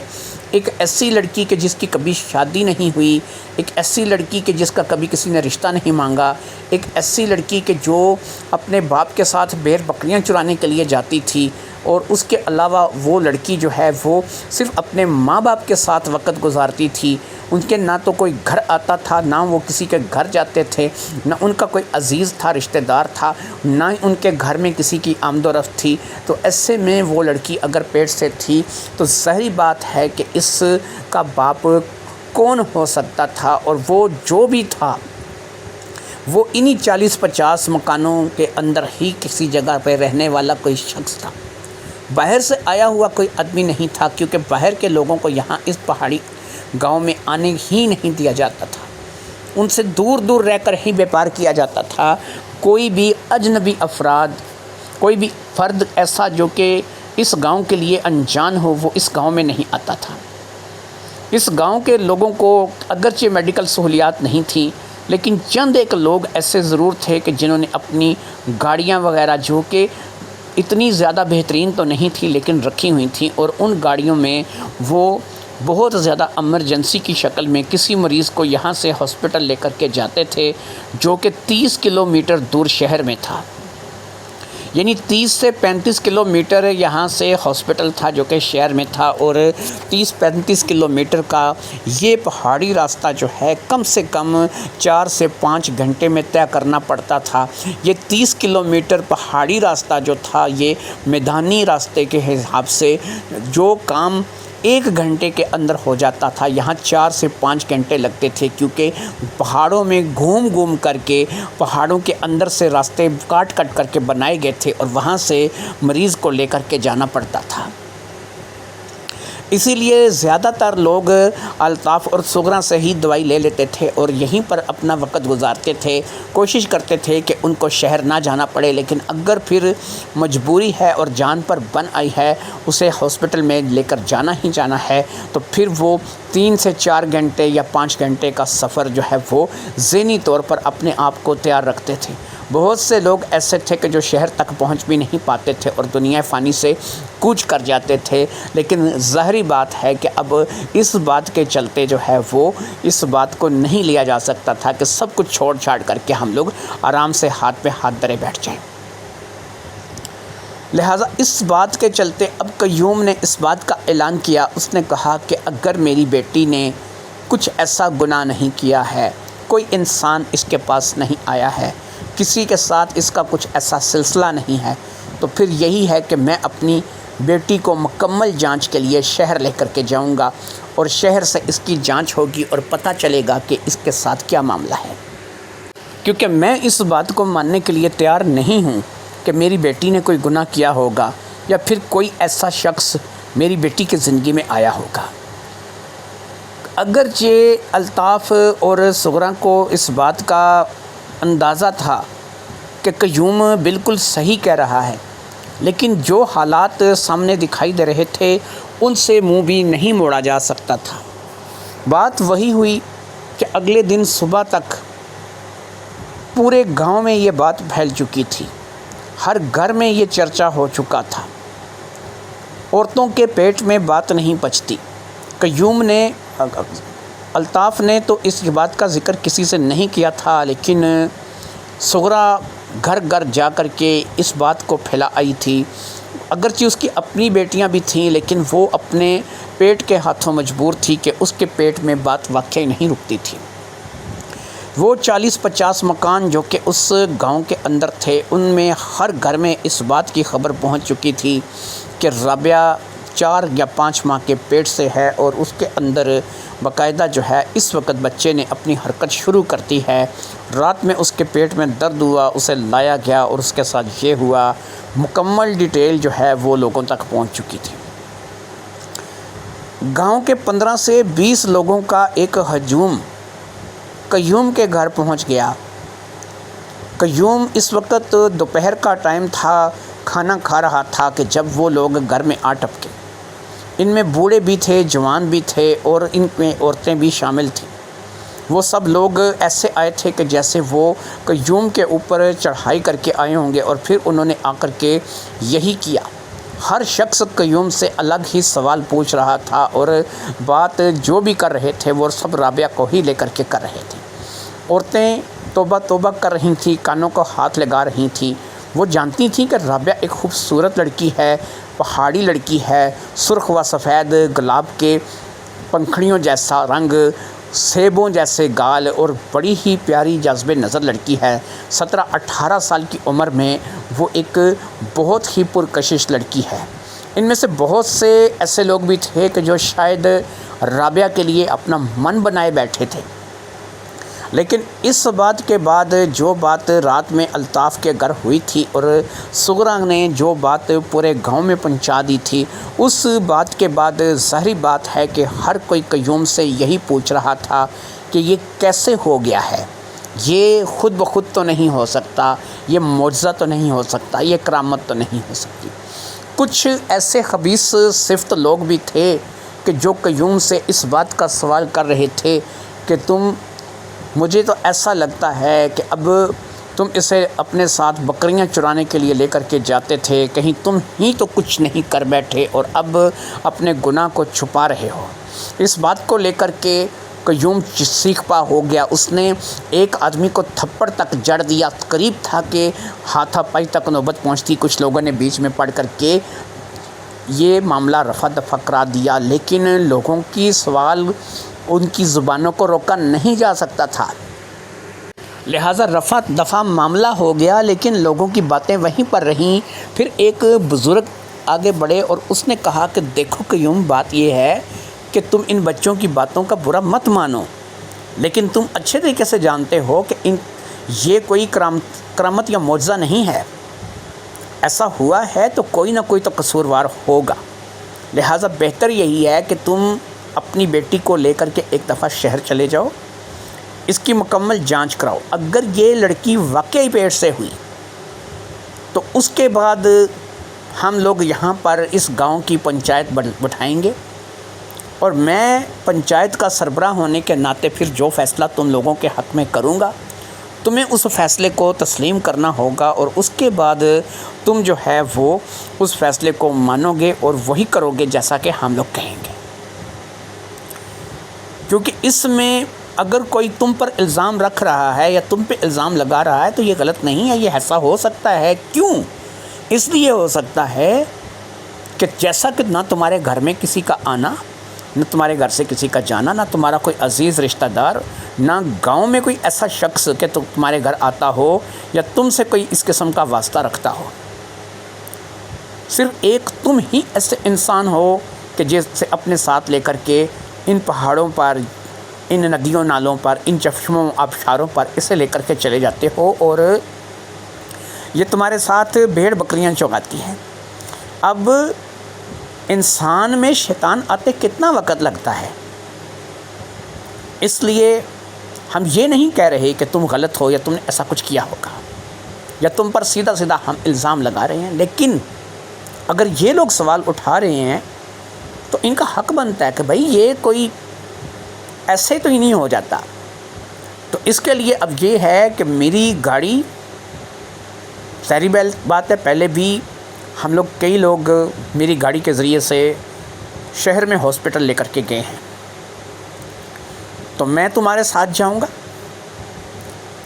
ایک ایسی لڑکی کہ جس کی کبھی شادی نہیں ہوئی، ایک ایسی لڑکی کہ جس کا کبھی کسی نے رشتہ نہیں مانگا، ایک ایسی لڑکی کہ جو اپنے باپ کے ساتھ بیر بکریاں چرانے کے لیے جاتی تھی، اور اس کے علاوہ وہ لڑکی جو ہے وہ صرف اپنے ماں باپ کے ساتھ وقت گزارتی تھی۔ ان کے نہ تو کوئی گھر آتا تھا، نہ وہ کسی کے گھر جاتے تھے، نہ ان کا کوئی عزیز تھا، رشتہ دار تھا، نہ ان کے گھر میں کسی کی آمد و رفت تھی۔ تو ایسے میں وہ لڑکی اگر پیٹ سے تھی تو ظاہری بات ہے کہ اس کا باپ کون ہو سکتا تھا، اور وہ جو بھی تھا وہ انہی 40-50 مکانوں کے اندر ہی کسی جگہ پہ رہنے والا کوئی شخص تھا۔ باہر سے آیا ہوا کوئی آدمی نہیں تھا، کیونکہ باہر کے لوگوں کو یہاں اس پہاڑی گاؤں میں آنے ہی نہیں دیا جاتا تھا، ان سے دور دور رہ کر ہی بیپار کیا جاتا تھا۔ کوئی بھی اجنبی افراد، کوئی بھی فرد ایسا جو کہ اس گاؤں کے لیے انجان ہو، وہ اس گاؤں میں نہیں آتا تھا۔ اس گاؤں کے لوگوں کو اگرچہ میڈیکل سہولیات نہیں تھیں، لیکن چند ایک لوگ ایسے ضرور تھے کہ جنہوں نے اپنی گاڑیاں وغیرہ، جو کہ اتنی زیادہ بہترین تو نہیں تھی لیکن رکھی ہوئی تھیں، اور ان گاڑیوں میں وہ بہت زیادہ ایمرجنسی کی شکل میں کسی مریض کو یہاں سے ہاسپٹل لے کر کے جاتے تھے، جو کہ 30 کلومیٹر دور شہر میں تھا۔ یعنی 30 سے 35 کلومیٹر یہاں سے ہاسپٹل تھا جو کہ شہر میں تھا، اور 30-35 کلومیٹر کا یہ پہاڑی راستہ جو ہے کم سے کم 4 سے 5 گھنٹے میں طے کرنا پڑتا تھا۔ یہ 30 کلومیٹر پہاڑی راستہ جو تھا، یہ میدانی راستے کے حساب سے جو کام 1 گھنٹے کے اندر ہو جاتا تھا، یہاں 4 سے 5 گھنٹے لگتے تھے، کیونکہ پہاڑوں میں گھوم کر کے پہاڑوں کے اندر سے راستے کاٹ کر کے بنائے گئے تھے، اور وہاں سے مریض کو لے کر کے جانا پڑتا تھا۔ اسی لیے زیادہ تر لوگ الطاف اور صغریٰ سے ہی دوائی لے لیتے تھے اور یہیں پر اپنا وقت گزارتے تھے، کوشش کرتے تھے کہ ان کو شہر نہ جانا پڑے، لیکن اگر پھر مجبوری ہے اور جان پر بن آئی ہے، اسے ہاسپٹل میں لے کر جانا ہی جانا ہے، تو پھر وہ 3 سے 4 گھنٹے یا 5 گھنٹے کا سفر جو ہے وہ ذہنی طور پر اپنے آپ کو تیار رکھتے تھے۔ بہت سے لوگ ایسے تھے کہ جو شہر تک پہنچ بھی نہیں پاتے تھے اور دنیا فانی سے کوچ کر جاتے تھے، لیکن ظاہری بات ہے کہ اب اس بات کے چلتے جو ہے وہ اس بات کو نہیں لیا جا سکتا تھا کہ سب کچھ چھوڑ چھاڑ کر کے ہم لوگ آرام سے ہاتھ پہ ہاتھ دھرے بیٹھ جائیں۔ لہٰذا اس بات کے چلتے اب قیوم نے اس بات کا اعلان کیا، اس نے کہا کہ اگر میری بیٹی نے کچھ ایسا گناہ نہیں کیا ہے، کوئی انسان اس کے پاس نہیں آیا ہے، کسی کے ساتھ اس کا کچھ ایسا سلسلہ نہیں ہے، تو پھر یہی ہے کہ میں اپنی بیٹی کو مکمل جانچ کے لیے شہر لے کر کے جاؤں گا، اور شہر سے اس کی جانچ ہوگی اور پتہ چلے گا کہ اس کے ساتھ کیا معاملہ ہے، کیونکہ میں اس بات کو ماننے کے لیے تیار نہیں ہوں کہ میری بیٹی نے کوئی گناہ کیا ہوگا یا پھر کوئی ایسا شخص میری بیٹی کی زندگی میں آیا ہوگا۔ اگرچہ الطاف اور صغریٰ کو اس بات کا اندازہ تھا کہ قیوم بالکل صحیح کہہ رہا ہے، لیکن جو حالات سامنے دکھائی دے رہے تھے ان سے منہ بھی نہیں موڑا جا سکتا تھا۔ بات وہی ہوئی کہ اگلے دن صبح تک پورے گاؤں میں یہ بات پھیل چکی تھی، ہر گھر میں یہ چرچا ہو چکا تھا، عورتوں کے پیٹ میں بات نہیں پچتی۔ قیوم نے، الطاف نے تو اس بات کا ذکر کسی سے نہیں کیا تھا، لیکن صغریٰ گھر گھر جا کر کے اس بات کو پھیلا آئی تھی۔ اگرچہ اس کی اپنی بیٹیاں بھی تھیں، لیکن وہ اپنے پیٹ کے ہاتھوں مجبور تھی کہ اس کے پیٹ میں بات واقعی نہیں رکتی تھی۔ وہ 40-50 مکان جو کہ اس گاؤں کے اندر تھے، ان میں ہر گھر میں اس بات کی خبر پہنچ چکی تھی کہ رابعہ 4 یا 5 ماہ کے پیٹ سے ہے، اور اس کے اندر باقاعدہ جو ہے اس وقت بچے نے اپنی حرکت شروع کرتی ہے۔ رات میں اس کے پیٹ میں درد ہوا، اسے لایا گیا اور اس کے ساتھ یہ ہوا، مکمل ڈیٹیل جو ہے وہ لوگوں تک پہنچ چکی تھی۔ گاؤں کے 15 سے 20 لوگوں کا ایک ہجوم قیوم کے گھر پہنچ گیا، قیوم اس وقت دوپہر کا ٹائم تھا، کھانا کھا رہا تھا کہ جب وہ لوگ گھر میں آ ٹپکے۔ ان میں بوڑھے بھی تھے، جوان بھی تھے اور ان میں عورتیں بھی شامل تھیں۔ وہ سب لوگ ایسے آئے تھے کہ جیسے وہ قیوم کے اوپر چڑھائی کر کے آئے ہوں گے، اور پھر انہوں نے آ کر کے یہی کیا۔ ہر شخص قیوم سے الگ ہی سوال پوچھ رہا تھا، اور بات جو بھی کر رہے تھے وہ سب رابعہ کو ہی لے کر کے کر رہے تھے۔ عورتیں توبہ توبہ کر رہی تھیں، کانوں کو ہاتھ لگا رہی تھیں۔ وہ جانتی تھیں کہ رابعہ ایک خوبصورت لڑکی ہے، پہاڑی لڑکی ہے، سرخ و سفید گلاب کے پنکھڑیوں جیسا رنگ، سیبوں جیسے گال، اور بڑی ہی پیاری جاذب نظر لڑکی ہے۔ 17-18 سال کی عمر میں وہ ایک بہت ہی پرکشش لڑکی ہے۔ ان میں سے بہت سے ایسے لوگ بھی تھے کہ جو شاید رابعہ کے لیے اپنا من بنائے بیٹھے تھے، لیکن اس بات کے بعد جو بات رات میں الطاف کے گھر ہوئی تھی اور صغریٰ نے جو بات پورے گاؤں میں پہنچا دی تھی، اس بات کے بعد ظاہری بات ہے کہ ہر کوئی قیوم سے یہی پوچھ رہا تھا کہ یہ کیسے ہو گیا ہے، یہ خود بخود تو نہیں ہو سکتا، یہ معجزہ تو نہیں ہو سکتا، یہ کرامت تو نہیں ہو سکتی۔ کچھ ایسے خبیث صفت لوگ بھی تھے کہ جو قیوم سے اس بات کا سوال کر رہے تھے کہ مجھے تو ایسا لگتا ہے کہ اب تم اسے اپنے ساتھ بکریاں چرانے کے لیے لے کر کے جاتے تھے، کہیں تم ہی تو کچھ نہیں کر بیٹھے اور اب اپنے گناہ کو چھپا رہے ہو۔ اس بات کو لے کر کے قیوم سیخ پا ہو گیا۔ اس نے ایک آدمی کو تھپڑ تک جڑ دیا، قریب تھا کہ ہاتھا پائی تک نوبت پہنچتی۔ کچھ لوگوں نے بیچ میں پڑھ کر کے یہ معاملہ رفع دفع کرا دیا، لیکن لوگوں کی سوال ان کی زبانوں کو روکا نہیں جا سکتا تھا، لہٰذا رفع دفع معاملہ ہو گیا، لیکن لوگوں کی باتیں وہیں پر رہیں۔ پھر ایک بزرگ آگے بڑھے اور اس نے کہا کہ دیکھو قیوم، بات یہ ہے کہ تم ان بچوں کی باتوں کا برا مت مانو، لیکن تم اچھے طریقے سے جانتے ہو کہ یہ کوئی کرامت یا معجزہ نہیں ہے۔ ایسا ہوا ہے تو کوئی نہ کوئی تو قصوروار ہوگا، لہٰذا بہتر یہی ہے کہ تم اپنی بیٹی کو لے کر کے ایک دفعہ شہر چلے جاؤ، اس کی مکمل جانچ کراؤ۔ اگر یہ لڑکی واقعی پیٹ سے ہوئی تو اس کے بعد ہم لوگ یہاں پر اس گاؤں کی پنچایت بٹھائیں گے، اور میں پنچایت کا سربراہ ہونے کے ناطے پھر جو فیصلہ تم لوگوں کے حق میں کروں گا، تمہیں اس فیصلے کو تسلیم کرنا ہوگا، اور اس کے بعد تم جو ہے وہ اس فیصلے کو مانو گے اور وہی کرو گے جیسا کہ ہم لوگ کہیں گے، کیونکہ اس میں اگر کوئی تم پر الزام رکھ رہا ہے یا تم پہ الزام لگا رہا ہے تو یہ غلط نہیں ہے، یہ ایسا ہو سکتا ہے۔ کیوں؟ اس لیے ہو سکتا ہے کہ جیسا کہ نہ تمہارے گھر میں کسی کا آنا، نہ تمہارے گھر سے کسی کا جانا، نہ تمہارا کوئی عزیز رشتہ دار، نہ گاؤں میں کوئی ایسا شخص کہ تمہارے گھر آتا ہو یا تم سے کوئی اس قسم کا واسطہ رکھتا ہو، صرف ایک تم ہی ایسے انسان ہو کہ جسے اپنے ساتھ لے کر کے ان پہاڑوں پر، ان ندیوں نالوں پر، ان چشموں آبشاروں پر اسے لے کر کے چلے جاتے ہو، اور یہ تمہارے ساتھ بھیڑ بکریاں چراتی ہیں۔ اب انسان میں شیطان آتے کتنا وقت لگتا ہے، اس لیے ہم یہ نہیں کہہ رہے کہ تم غلط ہو یا تم نے ایسا کچھ کیا ہوگا، یا تم پر سیدھا سیدھا ہم الزام لگا رہے ہیں، لیکن اگر یہ لوگ سوال اٹھا رہے ہیں تو ان کا حق بنتا ہے کہ بھائی یہ کوئی ایسے تو ہی نہیں ہو جاتا۔ تو اس کے لیے اب یہ ہے کہ میری گاڑی، ظاہری بات ہے، پہلے بھی ہم لوگ کئی لوگ میری گاڑی کے ذریعے سے شہر میں ہاسپٹل لے کر کے گئے ہیں، تو میں تمہارے ساتھ جاؤں گا،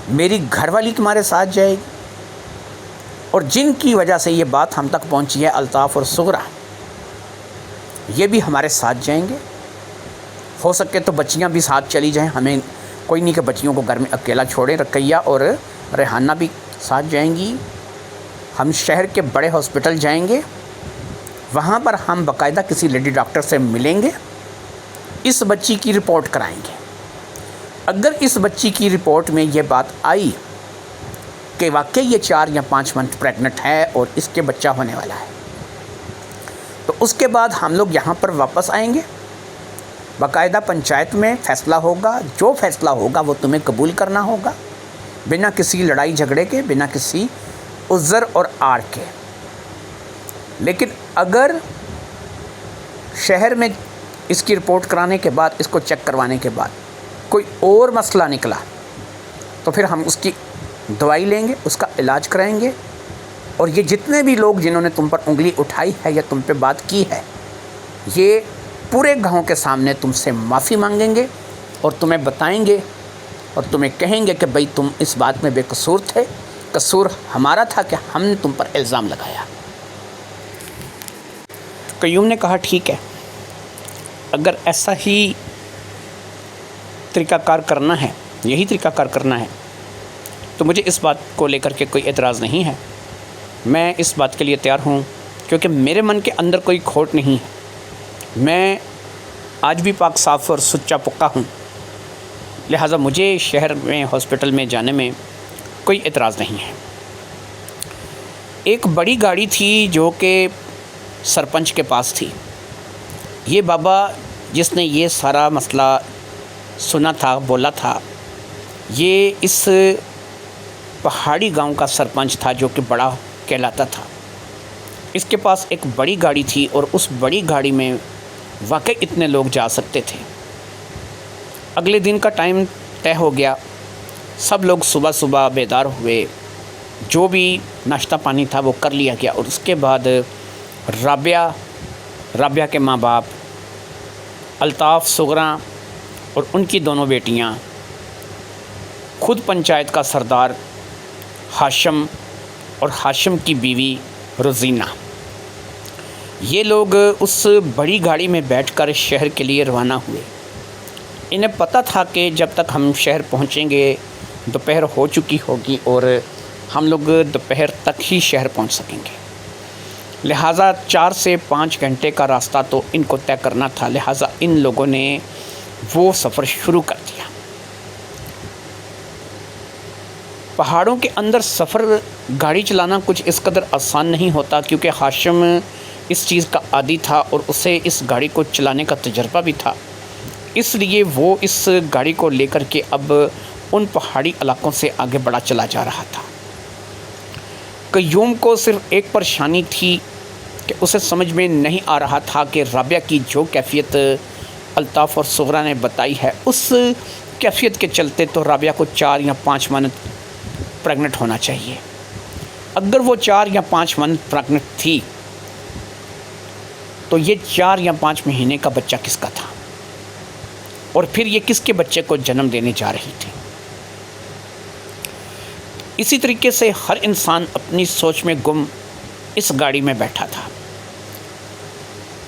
میری گھر والی تمہارے ساتھ جائے گی، اور جن کی وجہ سے یہ بات ہم تک پہنچی ہے، الطاف اور صغریٰ، یہ بھی ہمارے ساتھ جائیں گے۔ ہو سکے تو بچیاں بھی ساتھ چلی جائیں، ہمیں کوئی نہیں کہ بچیوں کو گھر میں اکیلا چھوڑیں، رقیہ اور ریحانہ بھی ساتھ جائیں گی۔ ہم شہر کے بڑے ہاسپٹل جائیں گے، وہاں پر ہم باقاعدہ کسی لیڈی ڈاکٹر سے ملیں گے، اس بچی کی رپورٹ کرائیں گے۔ اگر اس بچی کی رپورٹ میں یہ بات آئی کہ واقعی یہ 4 یا 5 منتھ پریگننٹ ہے اور اس کے بچہ ہونے والا ہے، تو اس کے بعد ہم لوگ یہاں پر واپس آئیں گے، باقاعدہ پنچایت میں فیصلہ ہوگا، جو فیصلہ ہوگا وہ تمہیں قبول کرنا ہوگا، بنا کسی لڑائی جھگڑے کے، بنا کسی عذر اور آڑ کے۔ لیکن اگر شہر میں اس کی رپورٹ کرانے کے بعد، اس کو چیک کروانے کے بعد کوئی اور مسئلہ نکلا تو پھر ہم اس کی دوائی لیں گے، اس کا علاج کرائیں گے، اور یہ جتنے بھی لوگ جنہوں نے تم پر انگلی اٹھائی ہے یا تم پہ بات کی ہے، یہ پورے گاؤں کے سامنے تم سے معافی مانگیں گے اور تمہیں بتائیں گے اور تمہیں کہیں گے کہ بھئی تم اس بات میں بے قصور تھے، قصور ہمارا تھا کہ ہم نے تم پر الزام لگایا۔ قیوم نے کہا ٹھیک ہے، اگر ایسا ہی طریقہ کار کرنا ہے، یہی طریقہ کار کرنا ہے، تو مجھے اس بات کو لے کر کے کوئی اعتراض نہیں ہے، میں اس بات کے لیے تیار ہوں، کیونکہ میرے من کے اندر کوئی کھوٹ نہیں ہے، میں آج بھی پاک صاف اور سچا پکا ہوں، لہٰذا مجھے شہر میں ہاسپٹل میں جانے میں کوئی اعتراض نہیں ہے۔ ایک بڑی گاڑی تھی جو کہ سرپنچ کے پاس تھی۔ یہ بابا جس نے یہ سارا مسئلہ سنا تھا، بولا تھا، یہ اس پہاڑی گاؤں کا سرپنچ تھا جو کہ بڑا کہلاتا تھا۔ اس کے پاس ایک بڑی گاڑی تھی اور اس بڑی گاڑی میں واقعی اتنے لوگ جا سکتے تھے۔ اگلے دن کا ٹائم طے ہو گیا، سب لوگ صبح صبح بیدار ہوئے، جو بھی ناشتہ پانی تھا وہ کر لیا گیا، اور اس کے بعد رابعہ کے ماں باپ الطاف صغرا اور ان کی دونوں بیٹیاں، خود پنچایت کا سردار ہاشم اور ہاشم کی بیوی روزینہ، یہ لوگ اس بڑی گاڑی میں بیٹھ کر شہر کے لیے روانہ ہوئے۔ انہیں پتہ تھا کہ جب تک ہم شہر پہنچیں گے دوپہر ہو چکی ہوگی اور ہم لوگ دوپہر تک ہی شہر پہنچ سکیں گے، لہٰذا 4 سے 5 گھنٹے کا راستہ تو ان کو طے کرنا تھا، لہٰذا ان لوگوں نے وہ سفر شروع کر دیا۔ پہاڑوں کے اندر سفر گاڑی چلانا کچھ اس قدر آسان نہیں ہوتا، کیونکہ ہاشم اس چیز کا عادی تھا اور اسے اس گاڑی کو چلانے کا تجربہ بھی تھا، اس لیے وہ اس گاڑی کو لے کر کے اب ان پہاڑی علاقوں سے آگے بڑھا چلا جا رہا تھا۔ قیوم کو صرف ایک پریشانی تھی کہ اسے سمجھ میں نہیں آ رہا تھا کہ رابعہ کی جو کیفیت الطاف اور صغرا نے بتائی ہے، اس کیفیت کے چلتے تو رابعہ کو 4 یا 5 منتھ پریگننٹ ہونا چاہیے۔ اگر وہ 4 یا 5 منتھ پریگننٹ تھی تو یہ 4 یا 5 مہینے کا بچہ کس کا تھا، اور پھر یہ کس کے بچے کو جنم دینے جا رہی تھی۔ اسی طریقے سے ہر انسان اپنی سوچ میں گم اس گاڑی میں بیٹھا تھا۔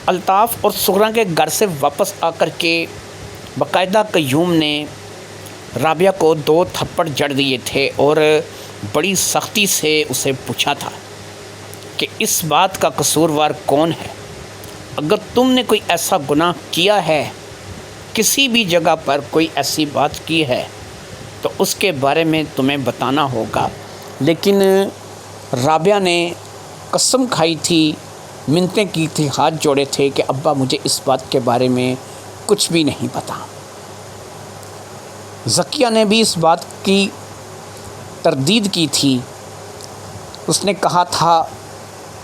الطاف اور صغرا کے گھر سے واپس آ کر کے باقاعدہ قیوم نے رابعہ کو 2 تھپڑ جڑ دیے تھے اور بڑی سختی سے اسے پوچھا تھا کہ اس بات کا قصوروار کون ہے؟ اگر تم نے کوئی ایسا گناہ کیا ہے، کسی بھی جگہ پر کوئی ایسی بات کی ہے، تو اس کے بارے میں تمہیں بتانا ہوگا۔ لیکن رابعہ نے قسم کھائی تھی، منتیں کی تھی، ہاتھ جوڑے تھے کہ ابا مجھے اس بات کے بارے میں کچھ بھی نہیں پتا۔ ذکیہ نے بھی اس بات کی تردید کی تھی، اس نے کہا تھا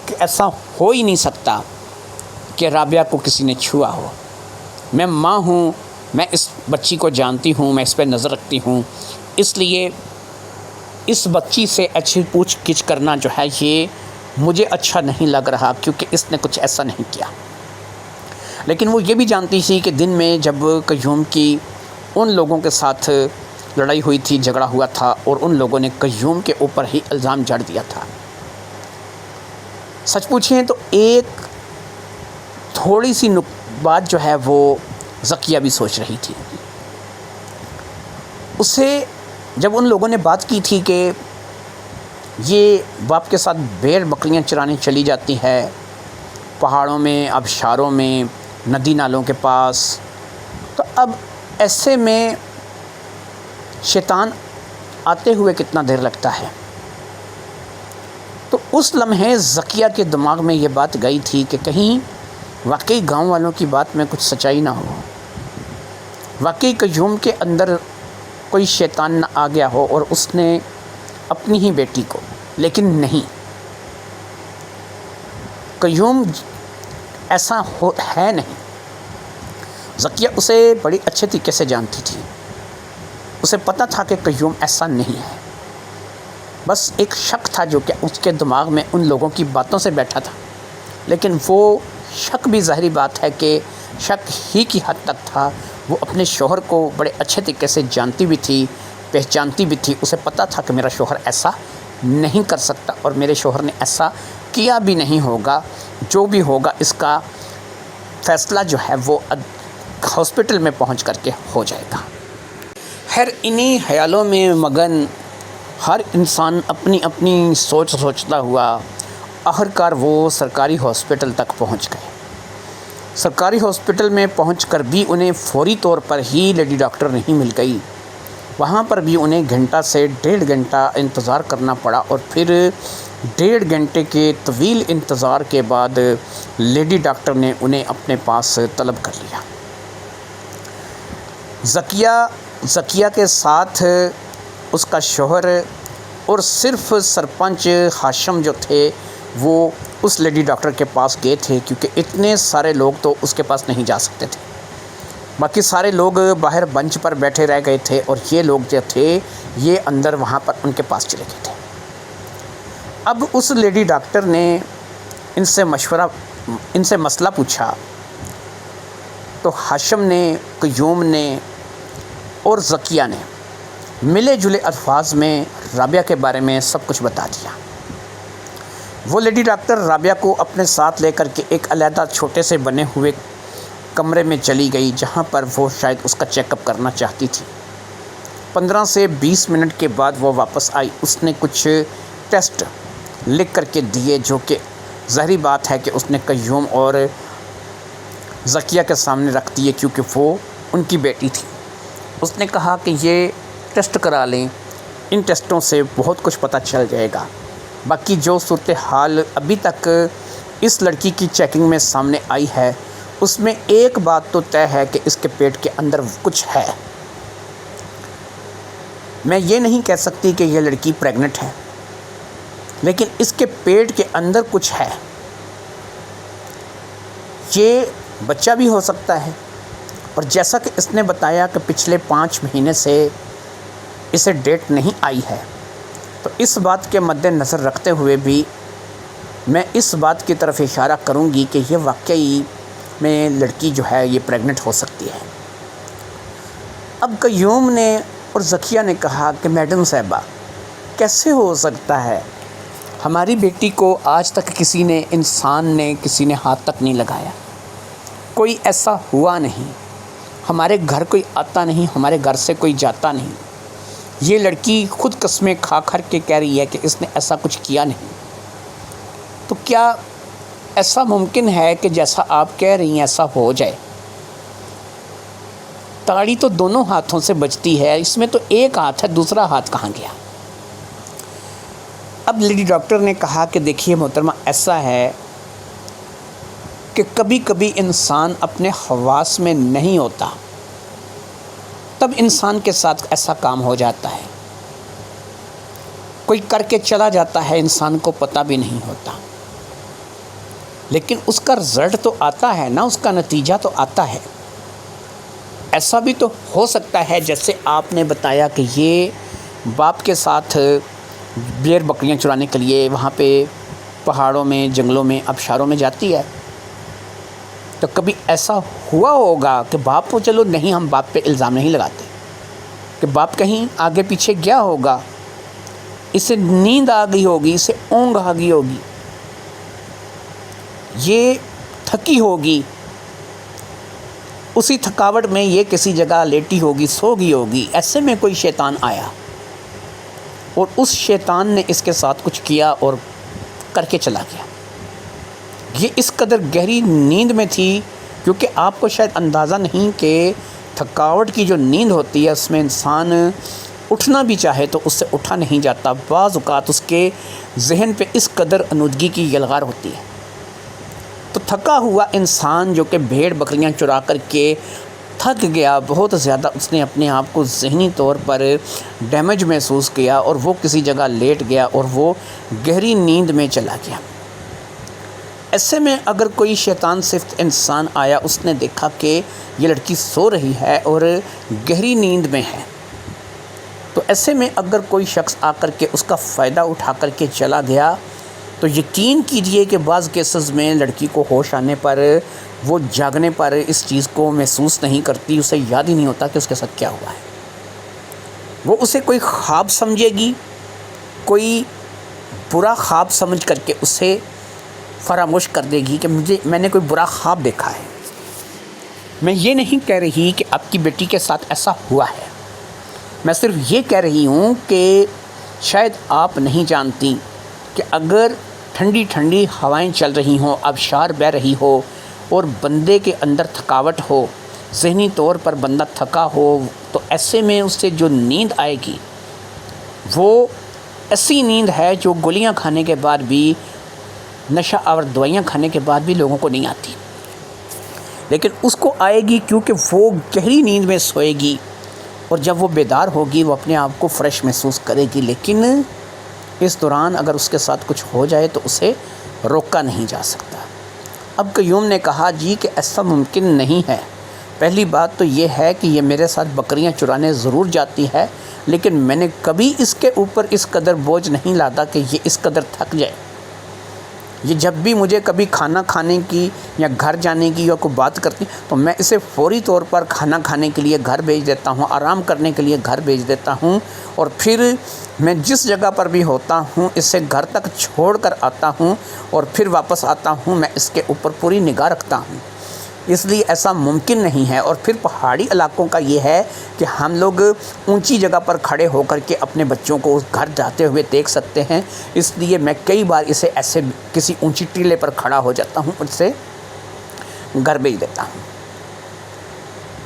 کہ ایسا ہو ہی نہیں سکتا کہ رابعہ کو کسی نے چھوا ہو، میں ماں ہوں، میں اس بچی کو جانتی ہوں، میں اس پہ نظر رکھتی ہوں، اس لیے اس بچی سے اچھی پوچھ گچھ کرنا جو ہے یہ مجھے اچھا نہیں لگ رہا، کیونکہ اس نے کچھ ایسا نہیں کیا۔ لیکن وہ یہ بھی جانتی تھی کہ دن میں جب قیوم کی ان لوگوں کے ساتھ لڑائی ہوئی تھی، جھگڑا ہوا تھا، اور ان لوگوں نے قیوم کے اوپر ہی الزام جڑ دیا تھا۔ سچ پوچھیں تو ایک تھوڑی سی بات جو ہے وہ ذکیہ بھی سوچ رہی تھی۔ اسے جب ان لوگوں نے بات کی تھی کہ یہ باپ کے ساتھ بھیڑ بکریاں چرانے چلی جاتی ہے پہاڑوں میں، آبشاروں میں، ندی نالوں کے پاس، تو اب ایسے میں شیطان آتے ہوئے کتنا دیر لگتا ہے۔ تو اس لمحے ذکیہ کے دماغ میں یہ بات گئی تھی کہ کہیں واقعی گاؤں والوں کی بات میں کچھ سچائی نہ ہو، واقعی قیوم کے اندر کوئی شیطان نہ آ گیا ہو اور اس نے اپنی ہی بیٹی کو، لیکن نہیں، قیوم ایسا ہے نہیں۔ ذکیہ اسے بڑی اچھے طریقے سے جانتی تھی، اسے پتہ تھا کہ قیوم ایسا نہیں ہے، بس ایک شک تھا جو کہ اس کے دماغ میں ان لوگوں کی باتوں سے بیٹھا تھا، لیکن وہ شک بھی ظاہری بات ہے کہ شک ہی کی حد تک تھا۔ وہ اپنے شوہر کو بڑے اچھے طریقے سے جانتی بھی تھی، پہچانتی بھی تھی، اسے پتہ تھا کہ میرا شوہر ایسا نہیں کر سکتا اور میرے شوہر نے ایسا کیا بھی نہیں ہوگا، جو بھی ہوگا اس کا فیصلہ جو ہے وہ ہاسپٹل میں پہنچ کر کے ہو جائے گا۔ خیر انہی خیالوں میں مگن ہر انسان اپنی اپنی سوچ سوچتا ہوا آخرکار وہ سرکاری ہاسپٹل تک پہنچ گئے۔ سرکاری ہاسپٹل میں پہنچ کر بھی انہیں فوری طور پر ہی لیڈی ڈاکٹر نہیں مل گئی، وہاں پر بھی انہیں گھنٹہ سے 1.5 گھنٹہ انتظار کرنا پڑا، اور پھر 1.5 گھنٹے کے طویل انتظار کے بعد لیڈی ڈاکٹر نے انہیں اپنے پاس طلب کر لیا۔ ذکیہ کے ساتھ اس کا شوہر اور صرف سرپنچ ہاشم جو تھے وہ اس لیڈی ڈاکٹر کے پاس گئے تھے، کیونکہ اتنے سارے لوگ تو اس کے پاس نہیں جا سکتے تھے، باقی سارے لوگ باہر بنچ پر بیٹھے رہ گئے تھے، اور یہ لوگ جو تھے یہ اندر وہاں پر ان کے پاس چلے گئے تھے۔ اب اس لیڈی ڈاکٹر نے ان سے مسئلہ پوچھا تو ہاشم نے، قیوم نے اور ذکیہ نے ملے جلے الفاظ میں رابعہ کے بارے میں سب کچھ بتا دیا۔ وہ لیڈی ڈاکٹر رابعہ کو اپنے ساتھ لے کر کے ایک علیحدہ چھوٹے سے بنے ہوئے کمرے میں چلی گئی، جہاں پر وہ شاید اس کا چیک اپ کرنا چاہتی تھی۔ 15 سے 20 منٹ کے بعد وہ واپس آئی۔ اس نے کچھ ٹیسٹ لکھ کر کے دیے، جو کہ ظاہری بات ہے کہ اس نے قیوم اور ذکیہ کے سامنے رکھ دیے، کیونکہ وہ ان کی بیٹی تھی۔ اس نے کہا کہ یہ ٹیسٹ کرا لیں، ان ٹیسٹوں سے بہت کچھ پتہ چل جائے گا۔ باقی جو صورتحال ابھی تک اس لڑکی کی چیکنگ میں سامنے آئی ہے، اس میں ایک بات تو طے ہے کہ اس کے پیٹ کے اندر کچھ ہے۔ میں یہ نہیں کہہ سکتی کہ یہ لڑکی پریگننٹ ہے، لیکن اس کے پیٹ کے اندر کچھ ہے۔ یہ بچہ بھی ہو سکتا ہے، اور جیسا کہ اس نے بتایا کہ پچھلے 5 مہینے سے اسے ڈیٹ نہیں آئی ہے، تو اس بات کے مد نظر رکھتے ہوئے بھی میں اس بات کی طرف اشارہ کروں گی کہ یہ واقعی میں لڑکی جو ہے یہ پریگننٹ ہو سکتی ہے۔ اب قیوم نے اور ذکیہ نے کہا کہ میڈم صاحبہ کیسے ہو سکتا ہے، ہماری بیٹی کو آج تک کسی نے ہاتھ تک نہیں لگایا، کوئی ایسا ہوا نہیں، ہمارے گھر کوئی آتا نہیں، ہمارے گھر سے کوئی جاتا نہیں، یہ لڑکی خود قسمیں کھا کر کے کہہ رہی ہے کہ اس نے ایسا کچھ کیا نہیں۔ تو کیا ایسا ممکن ہے کہ جیسا آپ کہہ رہی ہیں ایسا ہو جائے؟ تاڑی تو دونوں ہاتھوں سے بجتی ہے، اس میں تو ایک ہاتھ ہے، دوسرا ہاتھ کہاں گیا؟ اب لیڈی ڈاکٹر نے کہا کہ دیکھیے محترمہ، ایسا ہے کہ کبھی کبھی انسان اپنے حواس میں نہیں ہوتا، تب انسان کے ساتھ ایسا کام ہو جاتا ہے، کوئی کر کے چلا جاتا ہے، انسان کو پتہ بھی نہیں ہوتا، لیکن اس کا رزلٹ تو آتا ہے نا، اس کا نتیجہ تو آتا ہے۔ ایسا بھی تو ہو سکتا ہے جیسے آپ نے بتایا کہ یہ باپ کے ساتھ بیر بکریاں چرانے کے لیے وہاں پہ پہاڑوں میں، جنگلوں میں، آبشاروں میں جاتی ہے، تو کبھی ایسا ہوا ہوگا کہ باپ کو، چلو نہیں، ہم باپ پہ الزام نہیں لگاتے، کہ باپ کہیں آگے پیچھے گیا ہوگا، اسے نیند آ گئی ہوگی، اسے اونگ آ گئی ہوگی، یہ تھکی ہوگی، اسی تھکاوٹ میں یہ کسی جگہ لیٹی ہوگی، سو گئی ہوگی، ایسے میں کوئی شیطان آیا اور اس شیطان نے اس کے ساتھ کچھ کیا اور کر کے چلا گیا۔ یہ اس قدر گہری نیند میں تھی، کیونکہ آپ کو شاید اندازہ نہیں کہ تھکاوٹ کی جو نیند ہوتی ہے اس میں انسان اٹھنا بھی چاہے تو اس سے اٹھا نہیں جاتا، بعض اوقات اس کے ذہن پہ اس قدر آلودگی کی یلغار ہوتی ہے۔ تو تھکا ہوا انسان جو کہ بھیڑ بکریاں چرا کر کے تھک گیا، بہت زیادہ اس نے اپنے آپ کو ذہنی طور پر ڈیمیج محسوس کیا اور وہ کسی جگہ لیٹ گیا اور وہ گہری نیند میں چلا گیا۔ ایسے میں اگر کوئی شیطان صفت انسان آیا، اس نے دیکھا کہ یہ لڑکی سو رہی ہے اور گہری نیند میں ہے، تو ایسے میں اگر کوئی شخص آ کر کے اس کا فائدہ اٹھا کر کے چلا گیا تو یقین کیجئے کہ بعض کیسز میں لڑکی کو ہوش آنے پر، وہ جاگنے پر اس چیز کو محسوس نہیں کرتی، اسے یاد ہی نہیں ہوتا کہ اس کے ساتھ کیا ہوا ہے۔ وہ اسے کوئی خواب سمجھے گی، کوئی برا خواب سمجھ کر کے اسے فراموش کر دے گی کہ میں نے کوئی برا خواب دیکھا ہے۔ میں یہ نہیں کہہ رہی کہ آپ کی بیٹی کے ساتھ ایسا ہوا ہے، میں صرف یہ کہہ رہی ہوں کہ شاید آپ نہیں جانتی کہ اگر ٹھنڈی ٹھنڈی ہوائیں چل رہی ہوں، آبشار بہہ رہی ہو اور بندے کے اندر تھکاوٹ ہو، ذہنی طور پر بندہ تھکا ہو، تو ایسے میں اس سے جو نیند آئے گی وہ ایسی نیند ہے جو گولیاں کھانے کے بعد بھی، نشہ آور دوائیاں کھانے کے بعد بھی لوگوں کو نہیں آتی، لیکن اس کو آئے گی کیونکہ وہ گہری نیند میں سوئے گی، اور جب وہ بیدار ہوگی وہ اپنے آپ کو فریش محسوس کرے گی۔ لیکن اس دوران اگر اس کے ساتھ کچھ ہو جائے تو اسے روکا نہیں جا سکتا۔ اب قیوم نے کہا جی کہ ایسا ممکن نہیں ہے۔ پہلی بات تو یہ ہے کہ یہ میرے ساتھ بکریاں چرانے ضرور جاتی ہے، لیکن میں نے کبھی اس کے اوپر اس قدر بوجھ نہیں لادا کہ یہ اس قدر تھک جائے۔ یہ جب بھی مجھے کبھی کھانا کھانے کی یا گھر جانے کی یا کوئی بات کرتی تو میں اسے فوری طور پر کھانا کھانے کے لیے گھر بھیج دیتا ہوں، آرام کرنے کے لیے گھر بھیج دیتا ہوں، اور پھر میں جس جگہ پر بھی ہوتا ہوں اسے گھر تک چھوڑ کر آتا ہوں اور پھر واپس آتا ہوں، میں اس کے اوپر پوری نگاہ رکھتا ہوں۔ اس لیے ایسا ممکن نہیں ہے۔ اور پھر پہاڑی علاقوں کا یہ ہے کہ ہم لوگ اونچی جگہ پر کھڑے ہو کر کے اپنے بچوں کو اس گھر جاتے ہوئے دیکھ سکتے ہیں، اس لیے میں کئی بار اسے ایسے کسی اونچی ٹیلے پر کھڑا ہو جاتا ہوں، اس سے گھر بھیج دیتا ہوں۔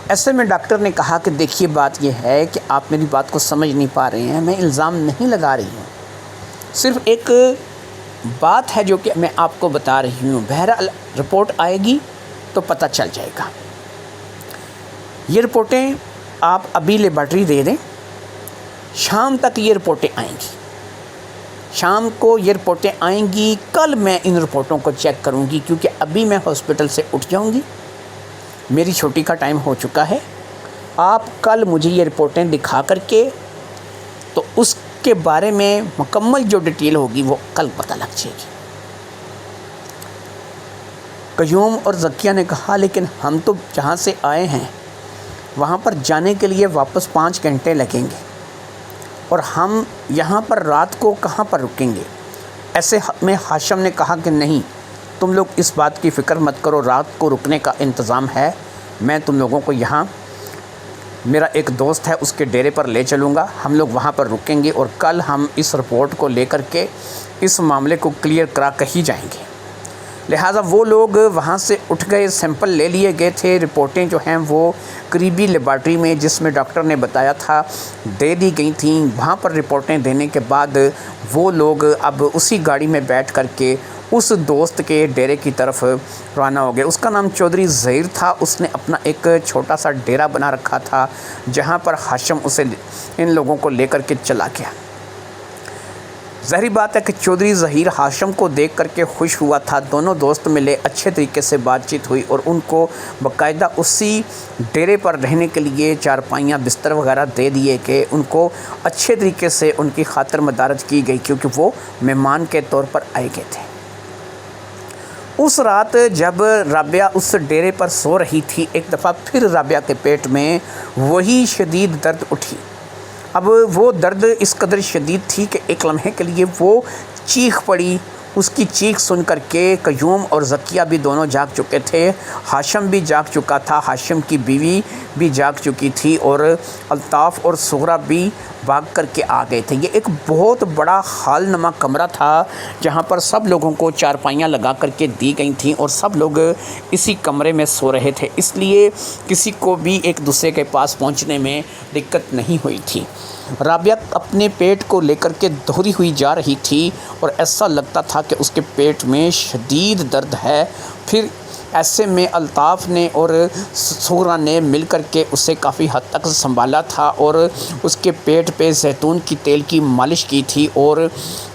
ایسے میں ڈاکٹر نے کہا کہ دیکھیے بات یہ ہے کہ آپ میری بات کو سمجھ نہیں پا رہے ہیں، میں الزام نہیں لگا رہی ہوں، صرف ایک بات ہے جو کہ میں آپ کو بتا رہی ہوں۔ بہرحال رپورٹ آئے گی تو پتہ چل جائے گا۔ یہ رپورٹیں آپ ابھی لیبارٹری دے دیں، شام تک یہ رپورٹیں آئیں گی، شام کو یہ رپورٹیں آئیں گی، کل میں ان رپورٹوں کو چیک کروں گی کیونکہ ابھی میں ہاسپٹل سے اٹھ جاؤں گی، میری چھٹی کا ٹائم ہو چکا ہے۔ آپ کل مجھے یہ رپورٹیں دکھا کر کے تو اس کے بارے میں مکمل جو ڈیٹیل ہوگی وہ کل پتہ لگ جائے گی۔ قیوم اور زکیہ نے کہا لیکن ہم تو جہاں سے آئے ہیں وہاں پر جانے کے لیے واپس 5 گھنٹے لگیں گے، اور ہم یہاں پر رات کو کہاں پر رکیں گے؟ ایسے میں ہاشم نے کہا کہ نہیں، تم لوگ اس بات کی فکر مت کرو، رات کو رکنے کا انتظام ہے، میں تم لوگوں کو یہاں، میرا ایک دوست ہے اس کے ڈیرے پر لے چلوں گا، ہم لوگ وہاں پر رکیں گے اور کل ہم اس رپورٹ کو لے کر کے اس معاملے کو کلیئر کرا کر ہی جائیں گے۔ لہٰذا وہ لوگ وہاں سے اٹھ گئے، سیمپل لے لیے گئے تھے، رپورٹیں جو ہیں وہ قریبی لیبارٹری میں جس میں ڈاکٹر نے بتایا تھا دے دی گئی تھیں، وہاں پر رپورٹیں دینے کے بعد وہ لوگ اب اسی گاڑی میں بیٹھ کر کے اس دوست کے ڈیرے کی طرف روانہ ہو گئے۔ اس کا نام چودھری ظہیر تھا، اس نے اپنا ایک چھوٹا سا ڈیرا بنا رکھا تھا جہاں پر ہاشم اسے ان لوگوں کو لے کر کے چلا گیا۔ ظاہری بات ہے کہ چودھری ظہیر ہاشم کو دیکھ کر کے خوش ہوا تھا، دونوں دوست ملے، اچھے طریقے سے بات چیت ہوئی اور ان کو باقاعدہ اسی ڈیرے پر رہنے کے لیے چارپائیاں بستر وغیرہ دے دیے کہ ان کو اچھے طریقے سے ان کی خاطر مدارت کی گئی کیونکہ وہ مہمان کے طور پر آئے گئے تھے۔ اس رات جب رابعہ اس ڈیرے پر سو رہی تھی، ایک دفعہ پھر رابعہ کے پیٹ میں وہی شدید درد اٹھی۔ اب وہ درد اس قدر شدید تھی کہ ایک لمحے کے لیے وہ چیخ پڑی۔ اس کی چیخ سن کر کے قیوم اور زکیہ بھی دونوں جاگ چکے تھے، ہاشم بھی جاگ چکا تھا، ہاشم کی بیوی بھی جاگ چکی تھی اور الطاف اور صغرا بھی بھاگ کر کے آ گئے تھے۔ یہ ایک بہت بڑا ہال نما کمرہ تھا جہاں پر سب لوگوں کو چارپائیاں لگا کر کے دی گئی تھیں اور سب لوگ اسی کمرے میں سو رہے تھے، اس لیے کسی کو بھی ایک دوسرے کے پاس پہنچنے میں دقت نہیں ہوئی تھی۔ رابعہ اپنے پیٹ کو لے کر کے دوہری ہوئی جا رہی تھی اور ایسا لگتا تھا کہ اس کے پیٹ میں شدید درد ہے۔ پھر ایسے میں الطاف نے اور سغرا نے مل کر کے اسے کافی حد تک سنبھالا تھا اور اس کے پیٹ پہ زیتون کی تیل کی مالش کی تھی اور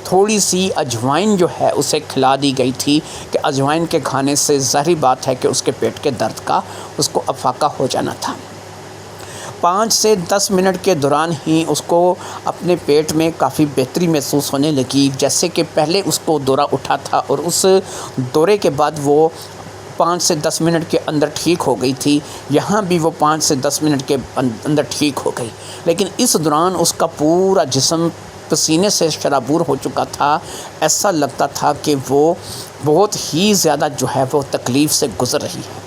تھوڑی سی اجوائن جو ہے اسے کھلا دی گئی تھی کہ اجوائن کے کھانے سے ظاہری بات ہے کہ اس کے پیٹ کے درد کا اس کو افاقہ ہو جانا تھا۔ 5 سے 10 منٹ کے دوران ہی اس کو اپنے پیٹ میں کافی بہتری محسوس ہونے لگی، جیسے کہ پہلے اس کو دورہ اٹھا تھا اور اس دورے کے بعد وہ 5 سے 10 منٹ کے اندر ٹھیک ہو گئی تھی۔ یہاں بھی وہ 5 سے 10 منٹ کے اندر ٹھیک ہو گئی، لیکن اس دوران اس کا پورا جسم پسینے سے شرابور ہو چکا تھا۔ ایسا لگتا تھا کہ وہ بہت ہی زیادہ جو ہے وہ تکلیف سے گزر رہی ہے۔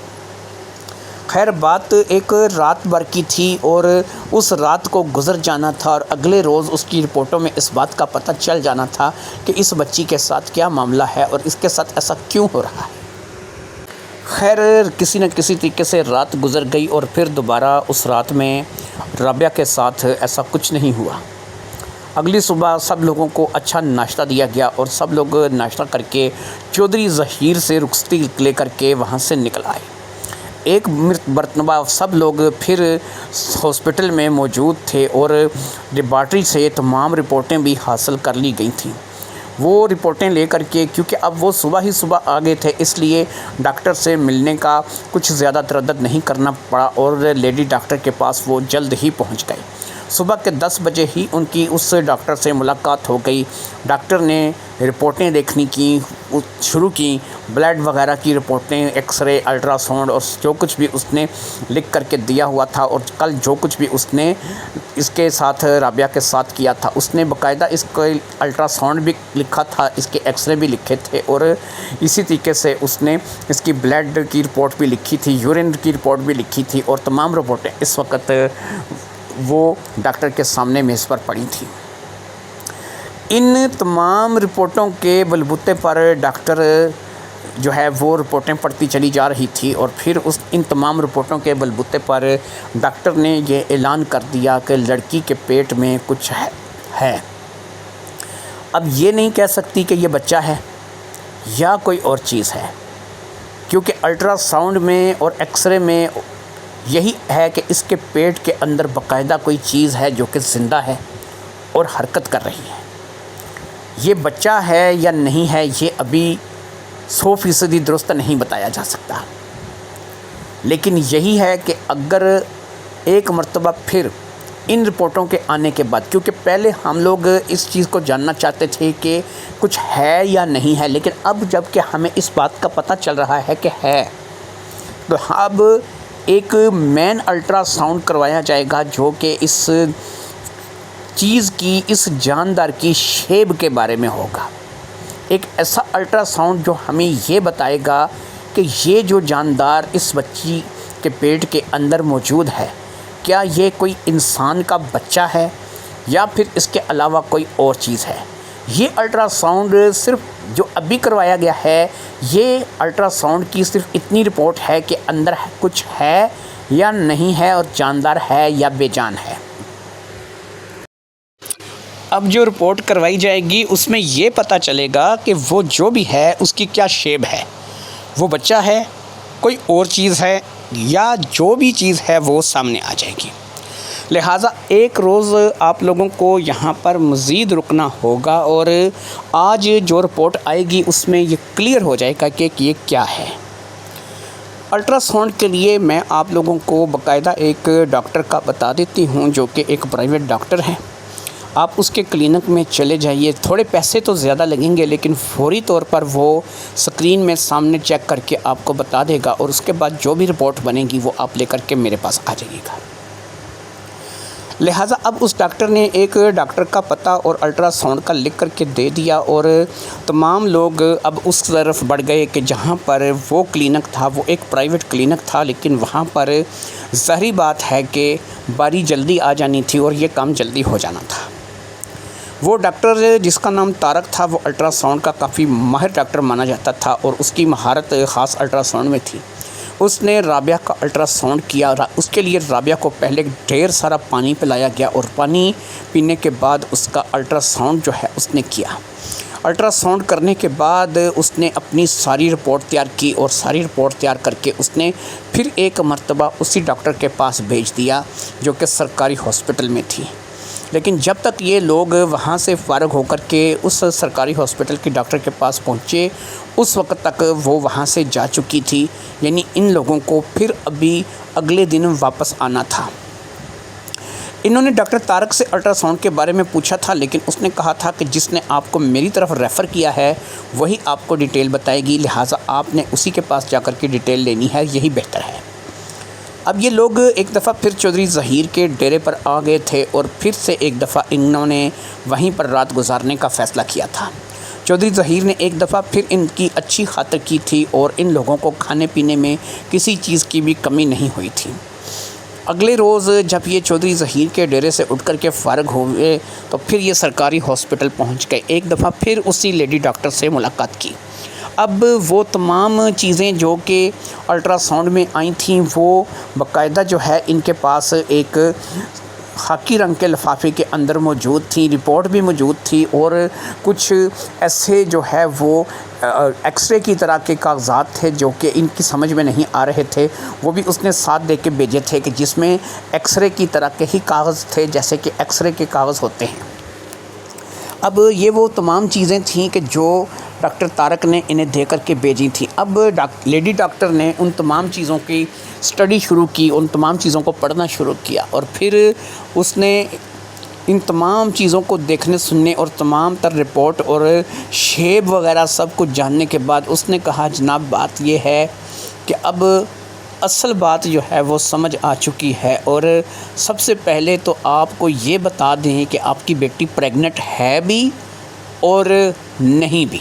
خیر بات ایک رات بھر کی تھی اور اس رات کو گزر جانا تھا اور اگلے روز اس کی رپورٹوں میں اس بات کا پتہ چل جانا تھا کہ اس بچی کے ساتھ کیا معاملہ ہے اور اس کے ساتھ ایسا کیوں ہو رہا ہے۔ خیر کسی نہ کسی طریقے سے رات گزر گئی اور پھر دوبارہ اس رات میں رابعہ کے ساتھ ایسا کچھ نہیں ہوا۔ اگلی صبح سب لوگوں کو اچھا ناشتہ دیا گیا اور سب لوگ ناشتہ کر کے چودھری ظہیر سے رخصتی لے کر کے وہاں سے نکل آئے۔ ایک مرتبہ سب لوگ پھر ہاسپٹل میں موجود تھے اور لیبارٹری سے تمام رپورٹیں بھی حاصل کر لی گئی تھیں۔ وہ رپورٹیں لے کر کے کیونکہ اب وہ صبح ہی صبح آ گئے تھے، اس لیے ڈاکٹر سے ملنے کا کچھ زیادہ تردد نہیں کرنا پڑا اور لیڈی ڈاکٹر کے پاس وہ جلد ہی پہنچ گئے۔ صبح کے 10 بجے ہی ان کی اس ڈاکٹر سے ملاقات ہو گئی۔ ڈاکٹر نے رپورٹیں دیکھنی شروع کی، بلڈ وغیرہ کی رپورٹیں، ایکس رے، الٹرا ساؤنڈ اور جو کچھ بھی اس نے لکھ کر کے دیا ہوا تھا اور کل جو کچھ بھی اس نے اس کے ساتھ رابعہ کے ساتھ کیا تھا، اس نے باقاعدہ اس کو الٹرا ساؤنڈ بھی لکھا تھا، اس کے ایکس رے بھی لکھے تھے اور اسی طریقے سے اس نے اس کی بلڈ کی رپورٹ بھی لکھی تھی، یورین کی رپورٹ بھی لکھی تھی اور تمام رپورٹیں اس وقت وہ ڈاکٹر کے سامنے میز پر پڑی تھیں۔ ان تمام رپورٹوں کے بلبوتے پر ڈاکٹر جو ہے وہ رپورٹیں پڑھتی چلی جا رہی تھی اور پھر ان تمام رپورٹوں کے بلبوتے پر ڈاکٹر نے یہ اعلان کر دیا کہ لڑکی کے پیٹ میں کچھ ہے۔ اب یہ نہیں کہہ سکتی کہ یہ بچہ ہے یا کوئی اور چیز ہے، کیونکہ الٹرا ساؤنڈ میں اور ایکس رے میں یہی ہے کہ اس کے پیٹ کے اندر باقاعدہ کوئی چیز ہے جو کہ زندہ ہے اور حرکت کر رہی ہے۔ یہ بچہ ہے یا نہیں ہے یہ ابھی 100% درست نہیں بتایا جا سکتا، لیکن یہی ہے کہ اگر ایک مرتبہ پھر ان رپورٹوں کے آنے کے بعد، کیونکہ پہلے ہم لوگ اس چیز کو جاننا چاہتے تھے کہ کچھ ہے یا نہیں ہے، لیکن اب جب کہ ہمیں اس بات کا پتہ چل رہا ہے کہ ہے، تو اب ایک مین الٹرا ساؤنڈ کروایا جائے گا جو کہ اس چیز کی، اس جاندار کی شیب کے بارے میں ہوگا۔ ایک ایسا الٹرا ساؤنڈ جو ہمیں یہ بتائے گا کہ یہ جو جاندار اس بچی کے پیٹ کے اندر موجود ہے، کیا یہ کوئی انسان کا بچہ ہے یا پھر اس کے علاوہ کوئی اور چیز ہے۔ یہ الٹرا ساؤنڈ صرف جو ابھی کروایا گیا ہے، یہ الٹرا ساؤنڈ کی صرف اتنی رپورٹ ہے کہ اندر کچھ ہے یا نہیں ہے اور جاندار ہے یا بے جان ہے۔ اب جو رپورٹ کروائی جائے گی اس میں یہ پتہ چلے گا کہ وہ جو بھی ہے اس کی کیا شیب ہے، وہ بچہ ہے، کوئی اور چیز ہے یا جو بھی چیز ہے وہ سامنے آ جائے گی۔ لہٰذا ایک روز آپ لوگوں کو یہاں پر مزید رکنا ہوگا اور آج جو رپورٹ آئے گی اس میں یہ کلیئر ہو جائے گا کہ یہ کیا ہے۔ الٹرا ساؤنڈ کے لیے میں آپ لوگوں کو باقاعدہ ایک ڈاکٹر کا بتا دیتی ہوں جو کہ ایک پرائیویٹ ڈاکٹر ہے۔ آپ اس کے کلینک میں چلے جائیے، تھوڑے پیسے تو زیادہ لگیں گے لیکن فوری طور پر وہ سکرین میں سامنے چیک کر کے آپ کو بتا دے گا اور اس کے بعد جو بھی رپورٹ بنے گی وہ آپ لے کر کے میرے پاس آ جائیے گا۔ لہٰذا اب اس ڈاکٹر نے ایک ڈاکٹر کا پتہ اور الٹرا ساؤنڈ کا لکھ کر کے دے دیا اور تمام لوگ اب اس طرف بڑھ گئے کہ جہاں پر وہ کلینک تھا، وہ ایک پرائیویٹ کلینک تھا لیکن وہاں پر ظاہری بات ہے کہ باری جلدی آ جانی تھی اور یہ کام جلدی ہو جانا تھا۔ وہ ڈاکٹر جس کا نام طارق تھا، وہ الٹرا ساؤنڈ کا کافی ماہر ڈاکٹر مانا جاتا تھا اور اس کی مہارت خاص الٹرا ساؤنڈ میں تھی۔ اس نے رابعہ کا الٹرا ساؤنڈ کیا، اس کے لیے رابعہ کو پہلے ڈھیر سارا پانی پلایا گیا اور پانی پینے کے بعد اس کا الٹرا ساؤنڈ جو ہے اس نے کیا۔ الٹرا ساؤنڈ کرنے کے بعد اس نے اپنی ساری رپورٹ تیار کی اور ساری رپورٹ تیار کر کے اس نے پھر ایک مرتبہ اسی ڈاکٹر کے پاس بھیج دیا جو کہ سرکاری ہاسپٹل میں تھی۔ لیکن جب تک یہ لوگ وہاں سے فارغ ہو کر کے اس سرکاری ہاسپٹل کے ڈاکٹر کے پاس پہنچے، اس وقت تک وہ وہاں سے جا چکی تھی، یعنی ان لوگوں کو پھر ابھی اگلے دن واپس آنا تھا۔ انہوں نے ڈاکٹر طارق سے الٹرا ساؤنڈ کے بارے میں پوچھا تھا، لیکن اس نے کہا تھا کہ جس نے آپ کو میری طرف ریفر کیا ہے وہی آپ کو ڈیٹیل بتائے گی، لہٰذا آپ نے اسی کے پاس جا کر کے ڈیٹیل لینی ہے، یہی بہتر ہے۔ اب یہ لوگ ایک دفعہ پھر چودھری ظہیر کے ڈیرے پر آ گئے تھے اور پھر سے ایک دفعہ انہوں نے وہیں پر رات گزارنے کا فیصلہ کیا تھا۔ چودھری ظہیر نے ایک دفعہ پھر ان کی اچھی خاطر کی تھی اور ان لوگوں کو کھانے پینے میں کسی چیز کی بھی کمی نہیں ہوئی تھی۔ اگلے روز جب یہ چودھری ظہیر کے ڈیرے سے اٹھ کر کے فارغ ہوئے تو پھر یہ سرکاری ہاسپٹل پہنچ گئے، ایک دفعہ پھر اسی لیڈی ڈاکٹر سے ملاقات کی۔ اب وہ تمام چیزیں جو کہ الٹرا ساؤنڈ میں آئی تھیں وہ باقاعدہ جو ہے ان کے پاس ایک خاکی رنگ کے لفافے کے اندر موجود تھیں، رپورٹ بھی موجود تھی اور کچھ ایسے جو ہے وہ ایکس رے کی طرح کے کاغذات تھے جو کہ ان کی سمجھ میں نہیں آ رہے تھے، وہ بھی اس نے ساتھ دے کے بھیجے تھے کہ جس میں ایکس رے کی طرح کے ہی کاغذ تھے جیسے کہ ایکس رے کے کاغذ ہوتے ہیں۔ اب یہ وہ تمام چیزیں تھیں کہ جو ڈاکٹر طارق نے انہیں دے کر کے بھیجی تھیں۔ اب لیڈی ڈاکٹر نے ان تمام چیزوں کی اسٹڈی شروع کی، ان تمام چیزوں کو پڑھنا شروع کیا اور پھر اس نے ان تمام چیزوں کو دیکھنے سننے اور تمام تر رپورٹ اور شیب وغیرہ سب کچھ جاننے کے بعد اس نے کہا جناب بات یہ ہے کہ اب اصل بات جو ہے وہ سمجھ آ چکی ہے اور سب سے پہلے تو آپ کو یہ بتا دیں کہ آپ کی بیٹی پریگننٹ ہے بھی اور نہیں بھی۔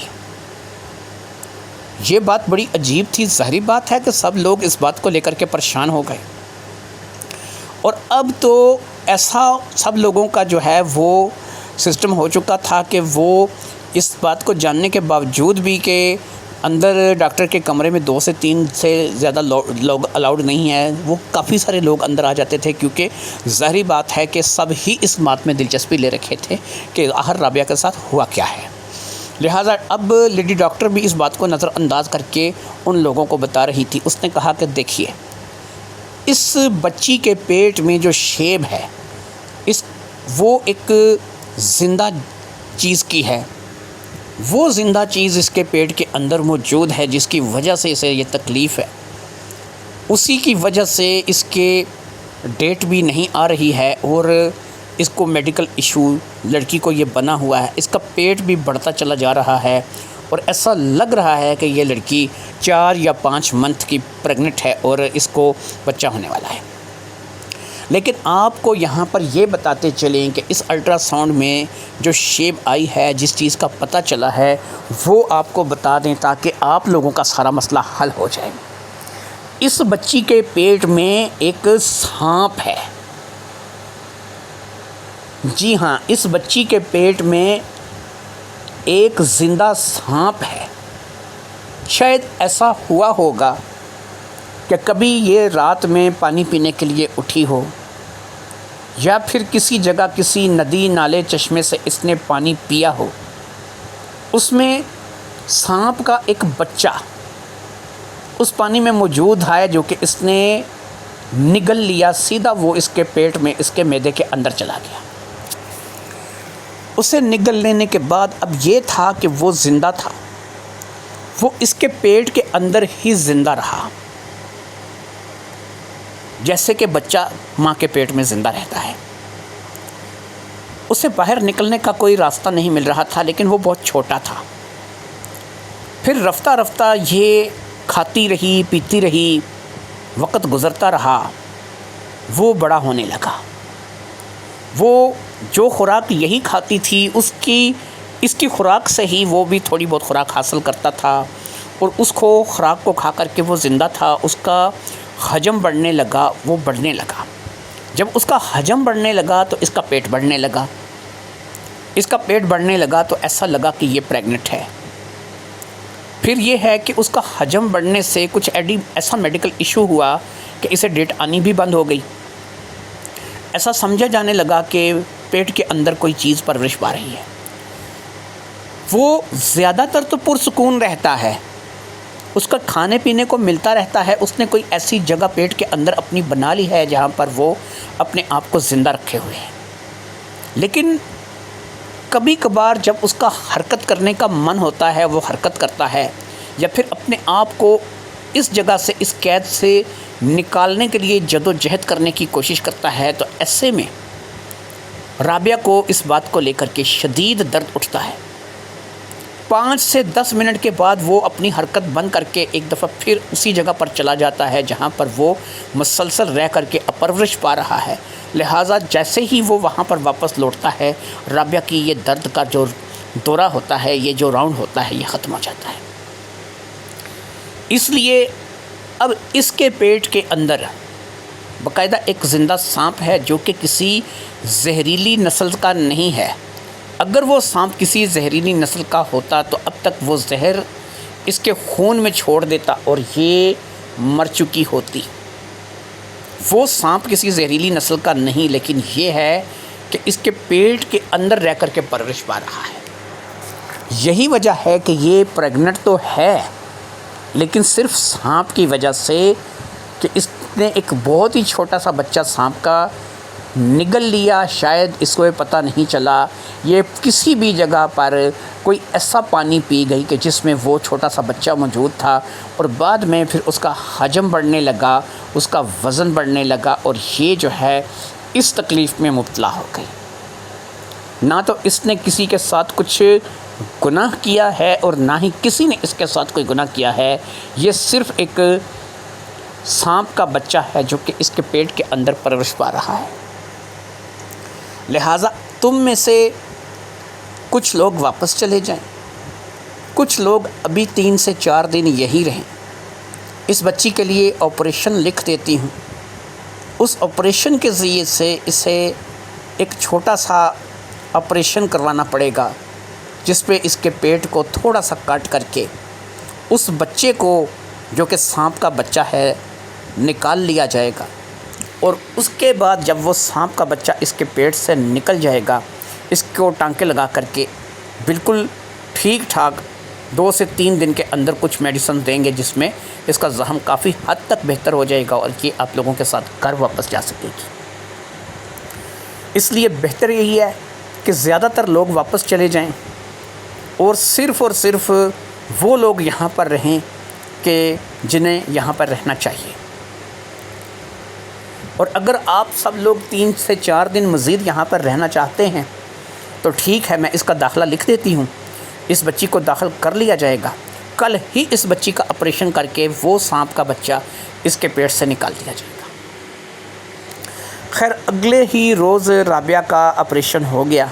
یہ بات بڑی عجیب تھی، ظاہری بات ہے کہ سب لوگ اس بات کو لے کر کے پریشان ہو گئے اور اب تو ایسا سب لوگوں کا جو ہے وہ سسٹم ہو چکا تھا کہ وہ اس بات کو جاننے کے باوجود بھی کہ اندر ڈاکٹر کے کمرے میں 2 سے 3 سے زیادہ لوگ الاؤڈ نہیں ہیں، وہ کافی سارے لوگ اندر آ جاتے تھے کیونکہ ظاہری بات ہے کہ سب ہی اس بات میں دلچسپی لے رکھے تھے کہ آخر رابعہ کے ساتھ ہوا کیا ہے۔ لہٰذا اب لیڈی ڈاکٹر بھی اس بات کو نظر انداز کر کے ان لوگوں کو بتا رہی تھی۔ اس نے کہا کہ دیکھیے اس بچی کے پیٹ میں جو شیب ہے وہ ایک زندہ چیز کی ہے، وہ زندہ چیز اس کے پیٹ کے اندر موجود ہے جس کی وجہ سے اسے یہ تکلیف ہے، اسی کی وجہ سے اس کے ڈیٹ بھی نہیں آ رہی ہے اور اس کو میڈیکل ایشو لڑکی کو یہ بنا ہوا ہے، اس کا پیٹ بھی بڑھتا چلا جا رہا ہے اور ایسا لگ رہا ہے کہ یہ لڑکی 4 یا 5 منتھ کی پریگننٹ ہے اور اس کو بچہ ہونے والا ہے۔ لیکن آپ کو یہاں پر یہ بتاتے چلیں کہ اس الٹرا ساؤنڈ میں جو شیپ آئی ہے، جس چیز کا پتہ چلا ہے وہ آپ کو بتا دیں تاکہ آپ لوگوں کا سارا مسئلہ حل ہو جائے۔ اس بچی کے پیٹ میں ایک سانپ ہے، جی ہاں، اس بچی کے پیٹ میں ایک زندہ سانپ ہے۔ شاید ایسا ہوا ہوگا کہ کبھی یہ رات میں پانی پینے کے لیے اٹھی ہو یا پھر کسی جگہ کسی ندی نالے چشمے سے اس نے پانی پیا ہو، اس میں سانپ کا ایک بچہ اس پانی میں موجود ہے جو کہ اس نے نگل لیا، سیدھا وہ اس کے پیٹ میں اس کے معدے کے اندر چلا گیا۔ اسے نگل لینے کے بعد اب یہ تھا کہ وہ زندہ تھا، وہ اس کے پیٹ کے اندر ہی زندہ رہا، جیسے کہ بچہ ماں کے پیٹ میں زندہ رہتا ہے۔ اسے باہر نکلنے کا کوئی راستہ نہیں مل رہا تھا، لیکن وہ بہت چھوٹا تھا۔ پھر رفتہ رفتہ یہ کھاتی رہی، پیتی رہی، وقت گزرتا رہا، وہ بڑا ہونے لگا۔ وہ جو خوراک یہی کھاتی تھی اس کی خوراک سے ہی وہ بھی تھوڑی بہت خوراک حاصل کرتا تھا اور اس کو خوراک کو کھا کر کے وہ زندہ تھا۔ اس کا حجم بڑھنے لگا، وہ بڑھنے لگا۔ جب اس کا حجم بڑھنے لگا تو اس کا پیٹ بڑھنے لگا، اس کا پیٹ بڑھنے لگا تو ایسا لگا کہ یہ پریگننٹ ہے۔ پھر یہ ہے کہ اس کا حجم بڑھنے سے کچھ ایسا میڈیکل ایشو ہوا کہ اسے ڈیٹ آنی بھی بند ہو گئی۔ ایسا سمجھا جانے لگا کہ پیٹ کے اندر کوئی چیز پرورش پا رہی ہے۔ وہ زیادہ تر تو پرسکون رہتا ہے، اس کا کھانے پینے کو ملتا رہتا ہے، اس نے کوئی ایسی جگہ پیٹ کے اندر اپنی بنا لی ہے جہاں پر وہ اپنے آپ کو زندہ رکھے ہوئے ہیں۔ لیکن کبھی کبھار جب اس کا حرکت کرنے کا من ہوتا ہے وہ حرکت کرتا ہے، یا پھر اپنے آپ کو اس جگہ سے، اس قید سے نکالنے کے لیے جد و جہد کرنے کی کوشش کرتا ہے، تو ایسے میں رابعہ کو اس بات کو لے کر کے شدید درد اٹھتا ہے۔ 5 سے 10 منٹ کے بعد وہ اپنی حرکت بند کر کے ایک دفعہ پھر اسی جگہ پر چلا جاتا ہے جہاں پر وہ مسلسل رہ کر کے اپرورش پا رہا ہے۔ لہٰذا جیسے ہی وہ وہاں پر واپس لوٹتا ہے، رابعہ کی یہ درد کا جو دورہ ہوتا ہے، یہ جو راؤنڈ ہوتا ہے، یہ ختم ہو جاتا ہے۔ اس لیے اب اس کے پیٹ کے اندر باقاعدہ ایک زندہ سانپ ہے جو کہ کسی زہریلی نسل کا نہیں ہے۔ اگر وہ سانپ کسی زہریلی نسل کا ہوتا تو اب تک وہ زہر اس کے خون میں چھوڑ دیتا اور یہ مر چکی ہوتی۔ وہ سانپ کسی زہریلی نسل کا نہیں، لیکن یہ ہے کہ اس کے پیٹ کے اندر رہ کر کے پرورش پا رہا ہے۔ یہی وجہ ہے کہ یہ پریگننٹ تو ہے، لیکن صرف سانپ کی وجہ سے کہ اس نے ایک بہت ہی چھوٹا سا بچہ سانپ کا نگل لیا، شاید اس کو پتہ نہیں چلا، یہ کسی بھی جگہ پر کوئی ایسا پانی پی گئی کہ جس میں وہ چھوٹا سا بچہ موجود تھا، اور بعد میں پھر اس کا حجم بڑھنے لگا، اس کا وزن بڑھنے لگا، اور یہ جو ہے اس تکلیف میں مبتلا ہو گئی۔ نہ تو اس نے کسی کے ساتھ کچھ گناہ کیا ہے اور نہ ہی کسی نے اس کے ساتھ کوئی گناہ کیا ہے، یہ صرف ایک سانپ کا بچہ ہے جو کہ اس کے پیٹ کے اندر پرورش پا رہا ہے۔ لہٰذا تم میں سے کچھ لوگ واپس چلے جائیں، کچھ لوگ ابھی 3 سے 4 دن یہی رہیں۔ اس بچی کے لیے آپریشن لکھ دیتی ہوں، اس آپریشن کے ذریعے سے اسے ایک چھوٹا سا آپریشن کروانا پڑے گا جس پہ اس کے پیٹ کو تھوڑا سا کاٹ کر کے اس بچے کو جو کہ سانپ کا بچہ ہے نکال لیا جائے گا، اور اس کے بعد جب وہ سانپ کا بچہ اس کے پیٹ سے نکل جائے گا، اس کو ٹانکے لگا کر کے بالکل ٹھیک ٹھاک 2 سے 3 دن کے اندر کچھ میڈیسن دیں گے جس میں اس کا زخم کافی حد تک بہتر ہو جائے گا اور یہ آپ لوگوں کے ساتھ گھر واپس جا سکے گی۔ اس لیے بہتر یہی ہے کہ زیادہ تر لوگ واپس چلے جائیں اور صرف وہ لوگ یہاں پر رہیں کہ جنہیں یہاں پر رہنا چاہیے۔ اور اگر آپ سب لوگ 3 سے 4 دن مزید یہاں پر رہنا چاہتے ہیں تو ٹھیک ہے، میں اس کا داخلہ لکھ دیتی ہوں، اس بچی کو داخل کر لیا جائے گا۔ کل ہی اس بچی کا آپریشن کر کے وہ سانپ کا بچہ اس کے پیٹ سے نکال دیا جائے گا۔ خیر، اگلے ہی روز رابعہ کا آپریشن ہو گیا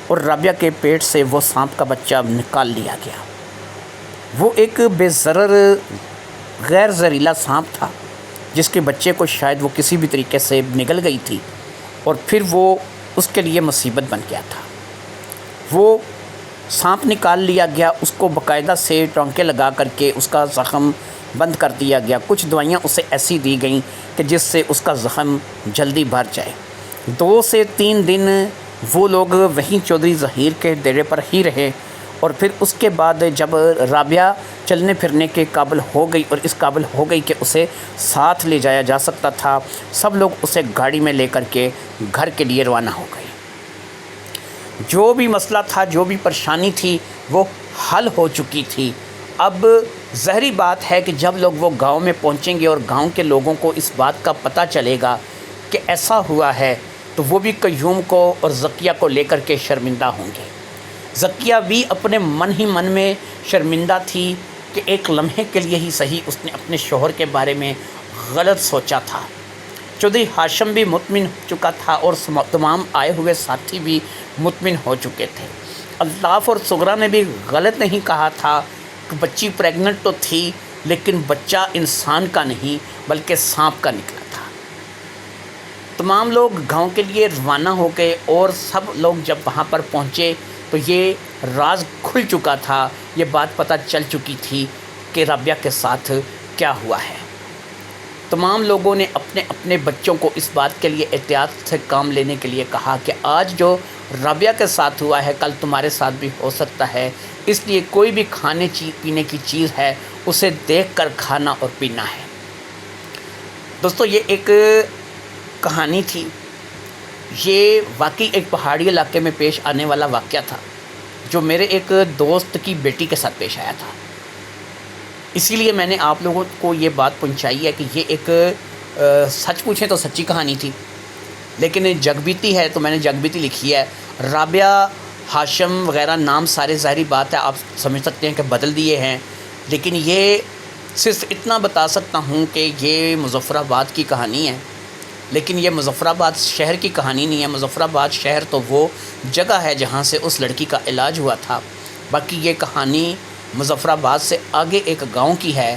اور رابعہ کے پیٹ سے وہ سانپ کا بچہ نکال لیا گیا۔ وہ ایک بے ضرر غیر زہریلا سانپ تھا جس کے بچے کو شاید وہ کسی بھی طریقے سے نگل گئی تھی اور پھر وہ اس کے لیے مصیبت بن گیا تھا۔ وہ سانپ نکال لیا گیا، اس کو باقاعدہ سے ٹانکے لگا کر کے اس کا زخم بند کر دیا گیا۔ کچھ دوائیاں اسے ایسی دی گئیں کہ جس سے اس کا زخم جلدی بھر جائے۔ 2 سے 3 دن وہ لوگ وہیں چودھری ظہیر کے ڈیرے پر ہی رہے، اور پھر اس کے بعد جب رابعہ چلنے پھرنے کے قابل ہو گئی اور اس قابل ہو گئی کہ اسے ساتھ لے جایا جا سکتا تھا، سب لوگ اسے گاڑی میں لے کر کے گھر کے لیے روانہ ہو گئے۔ جو بھی مسئلہ تھا، جو بھی پریشانی تھی، وہ حل ہو چکی تھی۔ اب ظاہری بات ہے کہ جب لوگ وہ گاؤں میں پہنچیں گے اور گاؤں کے لوگوں کو اس بات کا پتہ چلے گا کہ ایسا ہوا ہے، تو وہ بھی قیوم کو اور ذکیہ کو لے کر کے شرمندہ ہوں گے۔ ذکیہ بھی اپنے من ہی من میں شرمندہ تھی کہ ایک لمحے کے لیے ہی صحیح اس نے اپنے شوہر کے بارے میں غلط سوچا تھا۔ چودھری ہاشم بھی مطمئن ہو چکا تھا اور تمام آئے ہوئے ساتھی بھی مطمئن ہو چکے تھے۔ الطاف اور سغرا نے بھی غلط نہیں کہا تھا کہ بچی پریگننٹ تو تھی لیکن بچہ انسان کا نہیں بلکہ سانپ کا نکلا تھا۔ تمام لوگ گاؤں کے لیے روانہ ہو گئے اور سب لوگ جب وہاں پر پہنچے تو یہ راز کھل چکا تھا، یہ بات پتہ چل چکی تھی کہ رابعہ کے ساتھ کیا ہوا ہے۔ تمام لوگوں نے اپنے اپنے بچوں کو اس بات کے لیے احتیاط سے کام لینے کے لیے کہا کہ آج جو رابعہ کے ساتھ ہوا ہے کل تمہارے ساتھ بھی ہو سکتا ہے، اس لیے کوئی بھی کھانے پینے کی چیز ہے اسے دیکھ کر کھانا اور پینا ہے۔ دوستو یہ ایک کہانی تھی، یہ واقعی ایک پہاڑی علاقے میں پیش آنے والا واقعہ تھا جو میرے ایک دوست کی بیٹی کے ساتھ پیش آیا تھا، اسی لیے میں نے آپ لوگوں کو یہ بات پہنچائی ہے کہ یہ ایک سچ پوچھیں تو سچی کہانی تھی، لیکن جگ بیتی ہے تو میں نے جگ بیتی لکھی ہے۔ رابعہ، ہاشم وغیرہ نام سارے ظاہری بات ہے آپ سمجھ سکتے ہیں کہ بدل دیے ہیں، لیکن یہ صرف اتنا بتا سکتا ہوں کہ یہ مظفر آباد کی کہانی ہے، لیکن یہ مظفر آباد شہر کی کہانی نہیں ہے۔ مظفر آباد شہر تو وہ جگہ ہے جہاں سے اس لڑکی کا علاج ہوا تھا، باقی یہ کہانی مظفر آباد سے آگے ایک گاؤں کی ہے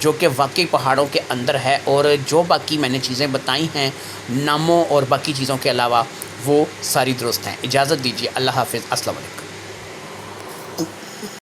جو کہ واقعی پہاڑوں کے اندر ہے، اور جو باقی میں نے چیزیں بتائی ہیں ناموں اور باقی چیزوں کے علاوہ وہ ساری درست ہیں۔ اجازت دیجیے، اللہ حافظ، السلام علیکم۔